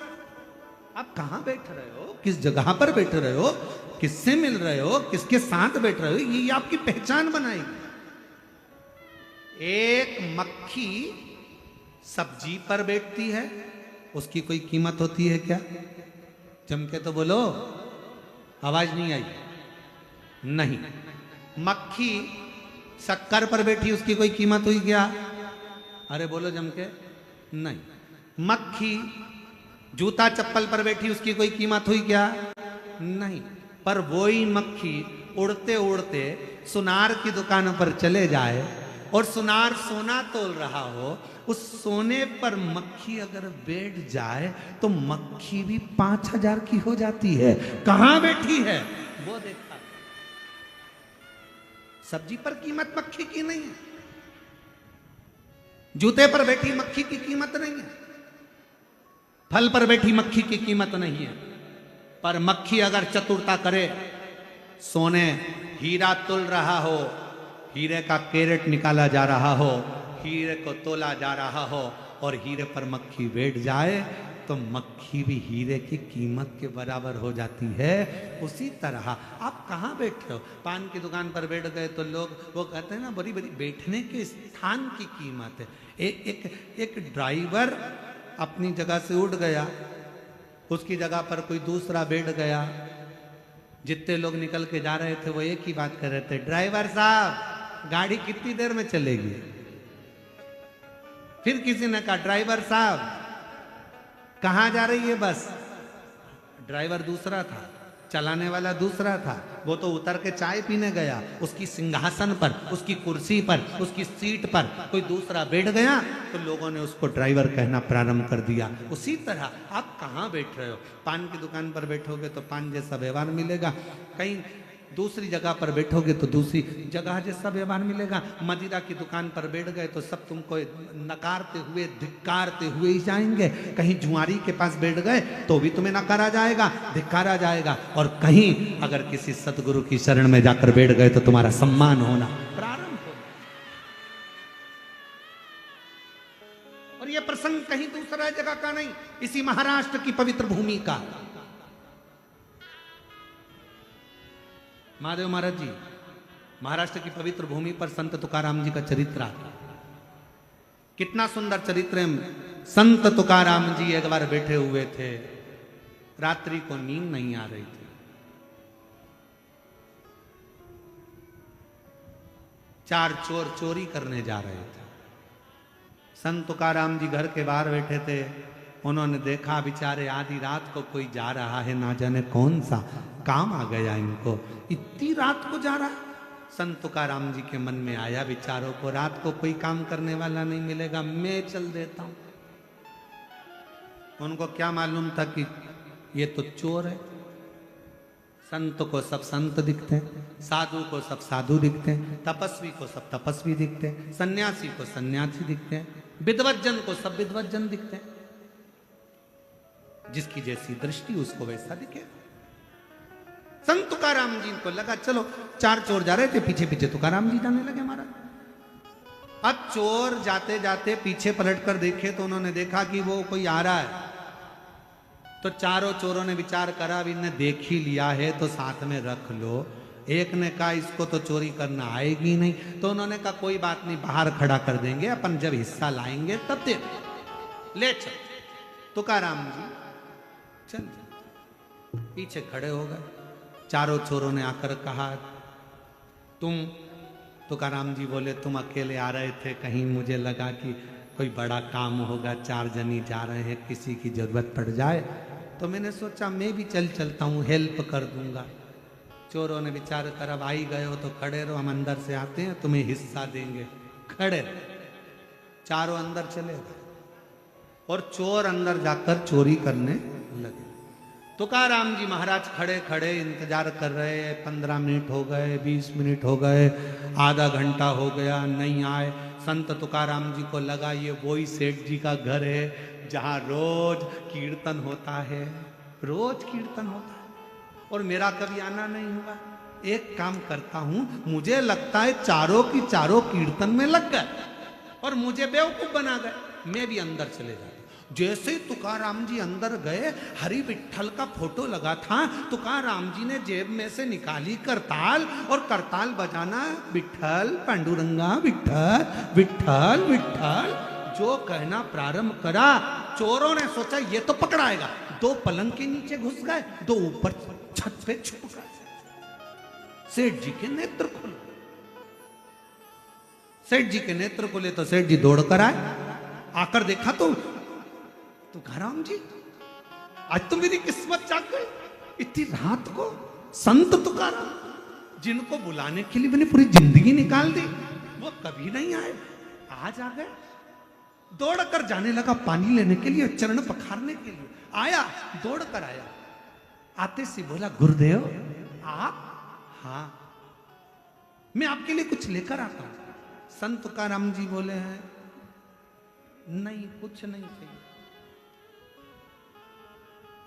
आप कहां बैठ रहे हो, किस जगह पर बैठ रहे हो, किससे मिल रहे हो, किसके साथ बैठ रहे हो, ये आपकी पहचान बनाएगी। एक मक्खी सब्जी पर बैठती है, उसकी कोई कीमत होती है क्या? जम के तो बोलो, आवाज नहीं आई। नहीं। मक्खी शक्कर पर बैठी, उसकी कोई कीमत हुई क्या? अरे बोलो जम के, नहीं। मक्खी जूता चप्पल पर बैठी, उसकी कोई कीमत हुई क्या? नहीं। पर वही मक्खी उड़ते उड़ते सुनार की दुकान पर चले जाए और सुनार सोना तोल रहा हो, उस सोने पर मक्खी अगर बैठ जाए तो मक्खी भी 5,000 की हो जाती है। कहां बैठी है वो देखा। सब्जी पर कीमत मक्खी की नहीं है, जूते पर बैठी मक्खी की कीमत नहीं है, फल पर बैठी मक्खी की कीमत नहीं है। पर मक्खी अगर चतुरता करे, सोने हीरा तोल रहा हो, हीरे का कैरेट निकाला जा रहा हो, हीरे को तोला जा रहा हो और हीरे पर मक्खी बैठ जाए तो मक्खी भी हीरे की कीमत के बराबर हो जाती है। उसी तरह आप कहाँ बैठे हो, पान की दुकान पर बैठ गए तो लोग वो कहते हैं ना, बड़ी बड़ी बैठने के स्थान की कीमत है। एक ड्राइवर अपनी जगह से उठ गया, उसकी जगह पर कोई दूसरा बैठ गया। जितने लोग निकल के जा रहे थे वो एक ही बात कर रहे थे, ड्राइवर साहब गाड़ी कितनी देर में चलेगी। फिर किसी ने कहा, ड्राइवर साहब कहां जा रही है बस। ड्राइवर दूसरा था, चलाने वाला दूसरा था, वो तो उतर के चाय पीने गया। उसकी सिंहासन पर, उसकी कुर्सी पर, उसकी सीट पर कोई दूसरा बैठ गया तो लोगों ने उसको ड्राइवर कहना प्रारंभ कर दिया। उसी तरह आप कहाँ बैठ रहे हो, पान की दुकान पर बैठोगे तो पान जैसा व्यवहार मिलेगा, कहीं दूसरी जगह पर बैठोगे तो दूसरी जगह जैसा व्यवहार मिलेगा। मदिरा की दुकान पर बैठ गए तो सब तुमको नकारते हुए धिक्कारते हुए ही जाएंगे। कहीं जुआरी के पास बैठ गए तो भी तुम्हें नकारा जाएगा, धिक्कारा जाएगा। और कहीं अगर किसी सतगुरु की शरण में जाकर बैठ गए तो तुम्हारा सम्मान होना प्रारंभ हो। और यह प्रसंग कहीं दूसरा जगह का नहीं, इसी महाराष्ट्र की पवित्र भूमि का। महादेव महाराज जी, महाराष्ट्र की पवित्र भूमि पर संत तुकाराम जी का चरित्र आता। कितना सुंदर चरित्र है। संत तुकाराम जी एक बार बैठे हुए थे, रात्रि को नींद नहीं आ रही थी। चार चोर चोरी करने जा रहे थे। संत तुकाराम जी घर के बाहर बैठे थे। उन्होंने देखा बेचारे आधी रात को कोई जा रहा है, ना जाने कौन सा काम आ गया इनको, इतनी रात को जा रहा। संत तुकाराम जी के मन में आया, बेचारों को रात को कोई काम करने वाला नहीं मिलेगा, मैं चल देता हूं। उनको क्या मालूम था कि ये तो चोर है। संत को सब संत दिखते हैं, साधु को सब साधु दिखते हैं, तपस्वी को सब तपस्वी दिखते हैं, सन्यासी को सन्यासी दिखते हैं, विद्वत जन को सब विद्वत जन दिखते हैं। जिसकी जैसी दृष्टि उसको वैसा दिखे। संत तुकाराम जी को लगा चलो, चार चोर जा रहे थे, पीछे पीछे तुकाराम जी जाने लगे महाराज। अब चोर जाते जाते पीछे पलटकर देखे तो उन्होंने देखा कि वो कोई आ रहा है। तो चारों चोरों ने विचार करा, अब इन्हें देख ही लिया है तो साथ में रख लो। एक ने कहा इसको तो चोरी करना आएगी नहीं, तो उन्होंने कहा कोई बात नहीं, बाहर खड़ा कर देंगे, अपन जब हिस्सा लाएंगे तब दे ले चल। तुकाराम जी चल पीछे खड़े हो गए। चारों चोरों ने आकर कहा तुम, तुकाराम जी बोले तुम अकेले आ रहे थे, कहीं मुझे लगा कि कोई बड़ा काम होगा, चार जनी जा रहे हैं, किसी की जरूरत पड़ जाए तो मैंने सोचा मैं भी चलता हूँ, हेल्प कर दूंगा। चोरों ने विचार कर अब आई गए हो तो खड़े रहो, हम अंदर से आते हैं, तुम्हें हिस्सा देंगे, खड़े रहो। चारों अंदर चले गए और चोर अंदर जाकर चोरी करने लगे। तुकाराम जी महाराज खड़े खड़े इंतजार कर रहे हैं। 15 मिनट हो गए, 20 मिनट हो गए, आधा घंटा हो गया, नहीं आए। संत तुकाराम जी को लगा ये वही सेठ जी का घर है जहाँ रोज कीर्तन होता है, रोज कीर्तन होता है और मेरा कभी आना नहीं हुआ। एक काम करता हूं, मुझे लगता है चारों की चारों कीर्तन में लग गए और मुझे बेवकूफ बना गए, मैं भी अंदर चले जाता। जैसे ही तुकाराम जी अंदर गए, हरि विठल का फोटो लगा था, तुकाराम जी ने जेब में से निकाली करताल और करताल बजाना, विठल पांडुरंगा विठल विठल विठल जो कहना प्रारंभ करा। चोरों ने सोचा ये तो पकड़ाएगा, दो पलंग के नीचे घुस गए, दो ऊपर छत पे छुप गए। सेठ जी के नेत्र खुले, सेठ जी के नेत्र खुले तो सेठ जी दौड़ कर आए। आकर देखा तो तुकाराम जी आज तो मेरी किस्मत जाग गई, इतनी रात को संत तुकाराम, जिनको बुलाने के लिए मैंने पूरी जिंदगी निकाल दी, वो कभी नहीं आए, आज आ गए। दौड़कर जाने लगा पानी लेने के लिए, चरण पखारने के लिए आया, दौड़कर आया। आते से बोला, गुरुदेव आप? हाँ, मैं आपके लिए कुछ लेकर आता हूं। संत तुकाराम जी बोले हैं, नहीं कुछ नहीं चाहिए।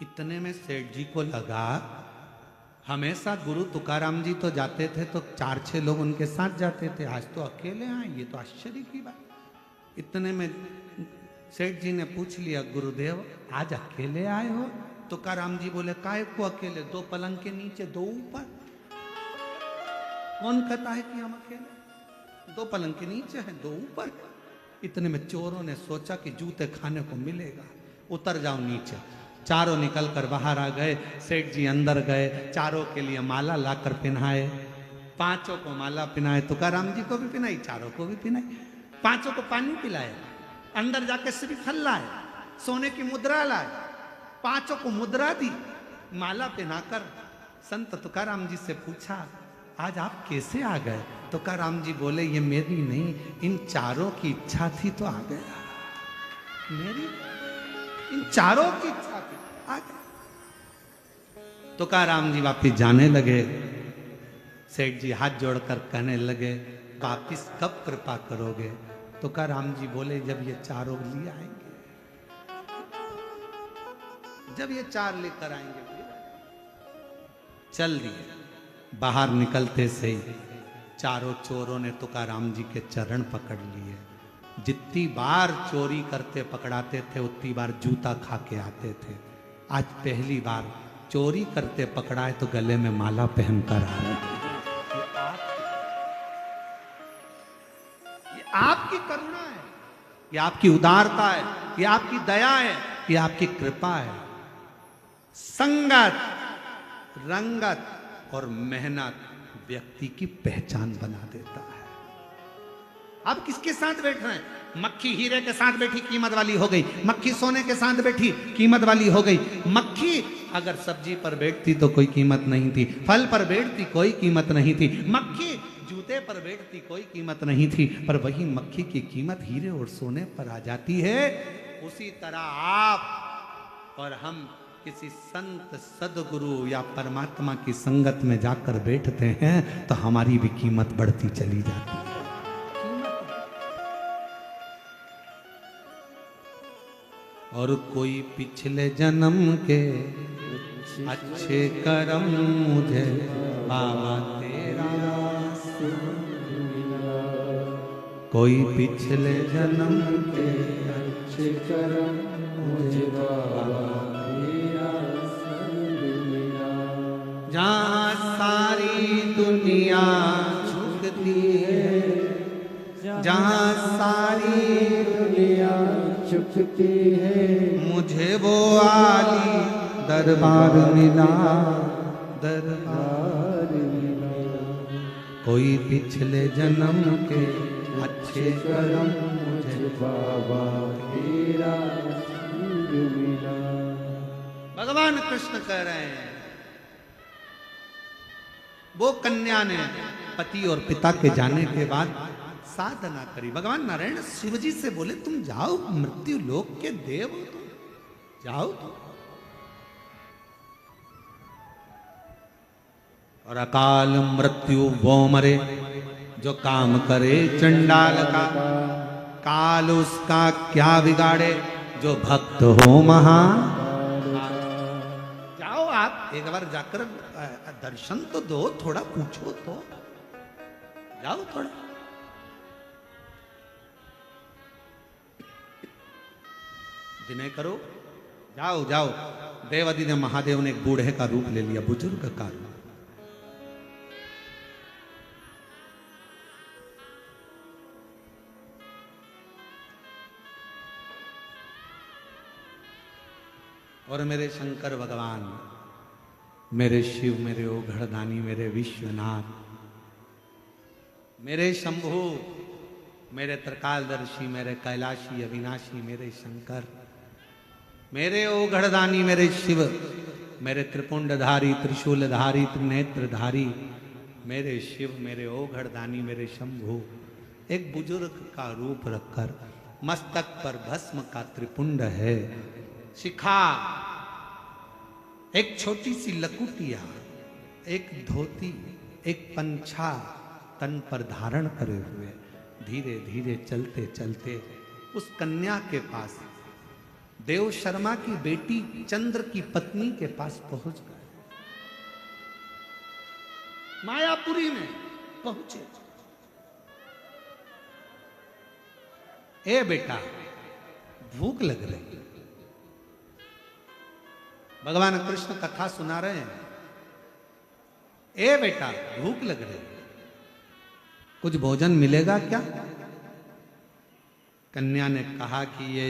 इतने में सेठ जी को लगा, हमेशा गुरु तुकाराम जी तो जाते थे तो 4-6 लोग उनके साथ जाते थे, आज तो अकेले आए, ये तो आश्चर्य की बात। इतने में सेठ जी ने पूछ लिया, गुरुदेव आज अकेले आए हो? तुकाराम जी बोले, काहे को अकेले, 2 पलंग के नीचे 2 ऊपर। कौन कहता है कि हम अकेले? 2 पलंग के नीचे है, 2 ऊपर। इतने में चोरों ने सोचा कि जूते खाने को मिलेगा, उतर जाओ नीचे। चारों निकल कर बाहर आ गए। सेठ जी अंदर गए, चारों के लिए माला लाकर पहनाए, 5 को माला पहनाए, तुकाराम जी को भी पहनाई, चारों को भी पहनाई, 5 को पानी पिलाए, अंदर जाके श्रीफल लाए, सोने की मुद्रा लाए, 5 को मुद्रा दी, माला पहनाकर संत तुकाराम जी से पूछा, आज आप कैसे आ गए? तुकाराम जी बोले, ये मेरी नहीं, इन चारों की इच्छा थी तो आ गया। मेरी इन चारों की इच्छा थी, आ गया। तुकाराम जी वापिस जाने लगे। सेठ जी हाथ जोड़कर कहने लगे, वापिस कब कृपा करोगे? तुकाराम जी बोले, जब ये चारों ले आएंगे, जब ये 4 लेकर आएंगे। चल दिए। बाहर निकलते से ही चारों चोरों ने तुकाराम जी के चरण पकड़ लिए। जितनी बार चोरी करते पकड़ाते थे उतनी बार जूता खा के आते थे। आज पहली बार चोरी करते पकड़ाए तो गले में माला पहनकर आ रहे हैं। ये आपकी करुणा है, ये आपकी उदारता है, ये आपकी दया है, ये आपकी कृपा है। संगत, रंगत और मेहनत व्यक्ति की पहचान बना देता है। आप किसके साथ बैठ रहे हैं? मक्खी हीरे के साथ बैठी कीमत वाली हो गई, मक्खी सोने के साथ बैठी कीमत वाली हो गई। मक्खी अगर सब्जी पर बैठती तो कोई कीमत नहीं थी, फल पर बैठती कोई कीमत नहीं थी, मक्खी जूते पर बैठती कोई कीमत नहीं थी, पर वही मक्खी की कीमत हीरे और सोने पर आ जाती है। उसी तरह आप और हम किसी संत सदगुरु या परमात्मा की संगत में जाकर बैठते हैं तो हमारी भी कीमत बढ़ती चली जाती है। और कोई पिछले जन्म के अच्छे कर्म मुझे बाबा तेरा, कोई पिछले जन्म के अच्छे कर्म मुझे बाबा तेरा संग मिला। जहाँ सारी दुनिया झुकती है, जहाँ सारी दुनिया झुकती है, मुझे वो आली दरबार मिला, दरबार मिला। कोई पिछले जन्म के अच्छे कर्म मुझे बाबा तेरा संग मिला। भगवान कृष्ण कह रहे हैं, वो कन्या ने पति और पिता के जाने के बाद साधना करी। भगवान नारायण शिव जी से बोले, तुम जाओ, मृत्यु लोक के देव हो तुम, जाओ तुम। और अकाल मृत्यु वो मरे जो काम करे चंडाल का, काल उसका क्या बिगाड़े जो भक्त हो महान। जाओ आप एक बार जाकर दर्शन तो दो, थोड़ा पूछो तो, जाओ थोड़ा। विनय करो, जाओ जाओ। देवादि ने महादेव ने एक बूढ़े का रूप ले लिया, बुजुर्ग का रूप। और मेरे शंकर भगवान, मेरे शिव, मेरे ओघड़दानी, मेरे विश्वनाथ, मेरे शंभु, मेरे त्रिकालदर्शी, मेरे कैलाशी अविनाशी, मेरे शंकर, मेरे ओघड़दानी, मेरे शिव, मेरे त्रिपुंडधारी, त्रिशूलधारी, त्रिनेत्रधारी, मेरे शिव, मेरे ओघड़दानी, मेरे शंभु, एक बुजुर्ग का रूप रखकर मस्तक पर भस्म का त्रिपुंड है, शिखा, एक छोटी सी लकुटिया, एक धोती, एक पंछा तन पर धारण करे हुए धीरे धीरे चलते चलते उस कन्या के पास, देव शर्मा की बेटी चंद्र की पत्नी के पास पहुंच गए। मायापुरी में पहुंचे। ए बेटा, भूख लग रही। भगवान कृष्ण कथा सुना रहे हैं। ए बेटा, भूख लग रही, कुछ भोजन मिलेगा क्या? कन्या ने कहा कि ये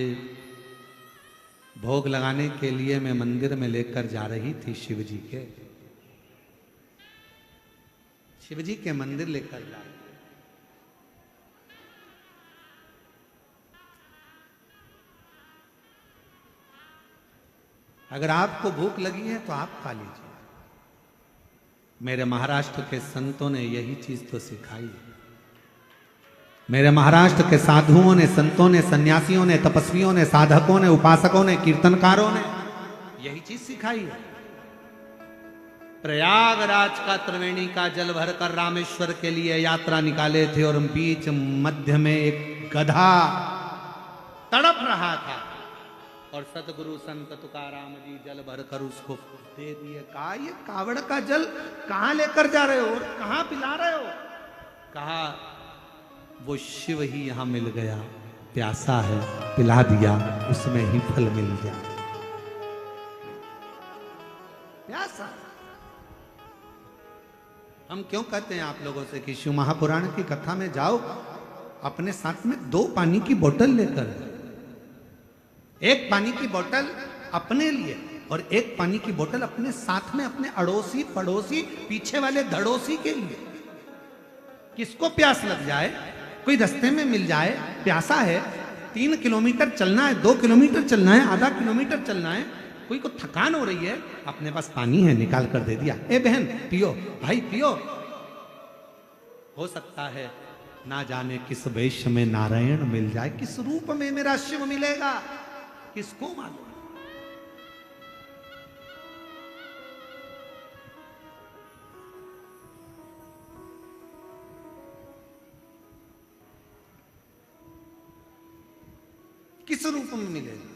भोग लगाने के लिए मैं मंदिर में लेकर जा रही थी शिव जी के। शिव जी के मंदिर लेकर जा रही। अगर आपको भूख लगी है तो आप खा लीजिए। मेरे महाराष्ट्र के संतों ने यही चीज तो सिखाई है। मेरे महाराष्ट्र के साधुओं ने, संतों ने, सन्यासियों ने, तपस्वियों ने, साधकों ने, उपासकों ने, कीर्तनकारों ने यही चीज सिखाई है। प्रयागराज का त्रिवेणी का जल भरकर रामेश्वर के लिए यात्रा निकाले थे और बीच मध्य में एक गधा तड़प रहा था और सतगुरु संत तुकाराम जी जल भरकर उसको दे दिए। कहा, ये कावड़ का जल कहां लेकर जा रहे हो और कहां पिला रहे हो? कहा, वो शिव ही यहां मिल गया, प्यासा है, पिला दिया, उसमें ही फल मिल गया। प्यासा। हम क्यों कहते हैं आप लोगों से कि शिव महापुराण की कथा में जाओ, अपने साथ में 2 पानी की बोतल लेकर, एक पानी की बोतल अपने लिए और एक पानी की बोतल अपने साथ में अपने अड़ोसी पड़ोसी पीछे वाले धड़ोसी के लिए। किसको प्यास लग जाए, कोई रास्ते में मिल जाए, प्यासा है, 3 किलोमीटर चलना है, 2 किलोमीटर चलना है, आधा किलोमीटर चलना है, कोई को थकान हो रही है, अपने पास पानी है, निकाल कर दे दिया। ए बहन पियो, भाई पियो। हो सकता है ना जाने किस वेश में नारायण मिल जाए, किस रूप में मेरा शिव मिलेगा, किसको मालूम। किस रूप में मिलेगा।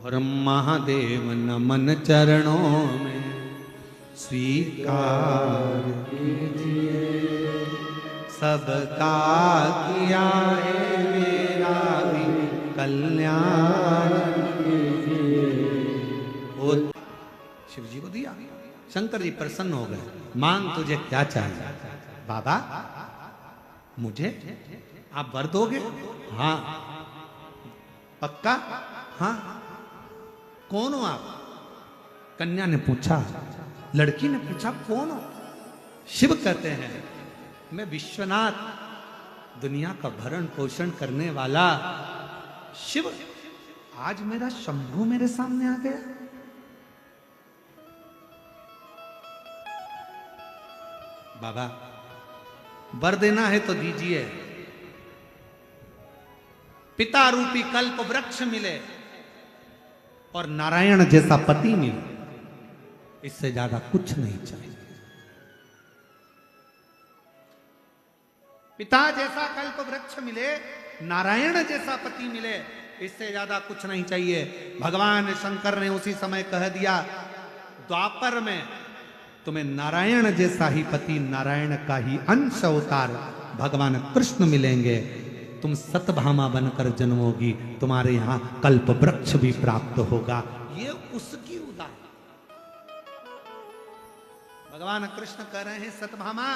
और महादेव नमन चरणों में स्वीकार कीजिए, सबका किया है मेरा भी कल्याण कीजिए। वो शिव जी को दिया। शंकर जी प्रसन्न हो गए। मांग तुझे क्या चाहिए? बाबा मुझे आप वर दोगे? हाँ। पक्का? हाँ। कौन हो आप? कन्या ने पूछा, लड़की ने पूछा कौन हो? शिव कहते हैं, मैं विश्वनाथ, दुनिया का भरण पोषण करने वाला शिव। आज मेरा शंभू मेरे सामने आ गया। बाबा वर देना है तो दीजिए। पिता रूपी कल्प वृक्ष मिले और नारायण जैसा पति मिले, इससे ज्यादा कुछ नहीं चाहिए। पिता जैसा कल्प वृक्ष मिले, नारायण जैसा पति मिले, इससे ज्यादा कुछ नहीं चाहिए। भगवान शंकर ने उसी समय कह दिया, द्वापर में तुम्हें नारायण जैसा ही पति, नारायण का ही अंश अवतार भगवान कृष्ण मिलेंगे। तुम सतभामा बनकर जन्मोगी, तुम्हारे यहां कल्प वृक्ष भी प्राप्त होगा। ये उसकी उदाहरण। भगवान कृष्ण कह रहे हैं, सतभामा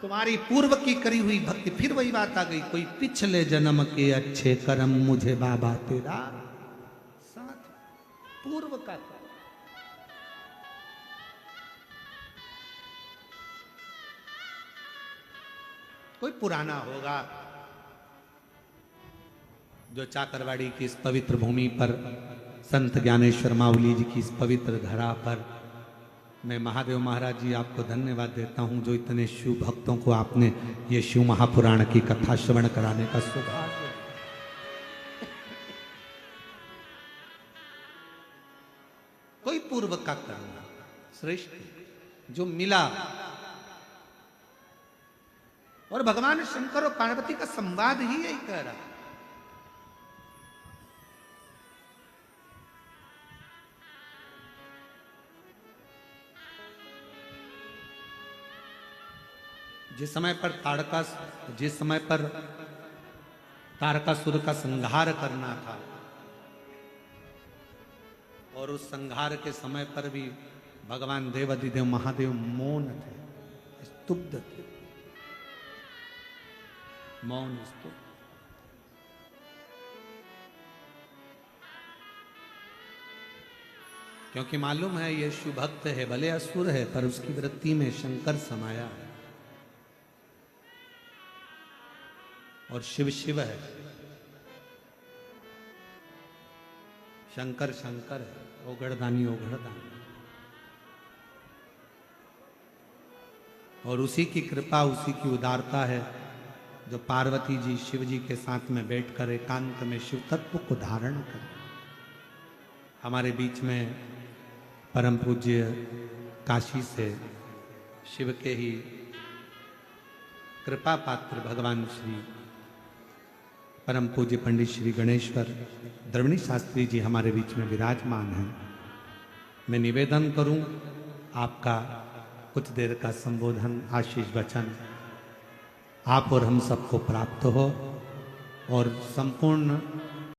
तुम्हारी पूर्व की करी हुई भक्ति, फिर वही बात आ गई, कोई पिछले जन्म के अच्छे कर्म मुझे बाबा तेरा साथ, पूर्व का। कोई पुराना होगा जो चाकरवाड़ी की इस पवित्र भूमि पर संत ज्ञानेश्वर माउली जी की इस पवित्र धरा पर मैं महादेव महाराज जी आपको धन्यवाद देता हूं, जो इतने शिव भक्तों को आपने ये शिव महापुराण की कथा श्रवण कराने का सौभाग्य। कोई पूर्व का करना श्रेष्ठ जो मिला, और भगवान शंकर और पार्वती का संवाद ही यही कह रहा है। जिस समय पर तारकासुर का संहार करना था, और उस संहार के समय पर भी भगवान देवाधिदेव महादेव मौन थे, स्तुब्ध थे, मौन स्तुब्ध। क्योंकि मालूम है ये शिव भक्त है, भले असुर है, पर उसकी वृत्ति में शंकर समाया है, और शिव शिव है, शंकर शंकर है, ओगड़दानी ओगड़दानी। और उसी की कृपा, उसी की उदारता है जो पार्वती जी शिव जी के साथ में बैठकर एकांत में शिव तत्व को धारण कर। हमारे बीच में परम पूज्य काशी से शिव के ही कृपा पात्र भगवान श्री परम पूज्य पंडित श्री गणेश्वर द्रविणी शास्त्री जी हमारे बीच में विराजमान हैं। मैं निवेदन करूं आपका कुछ देर का संबोधन, आशीष वचन आप और हम सबको प्राप्त हो, और संपूर्ण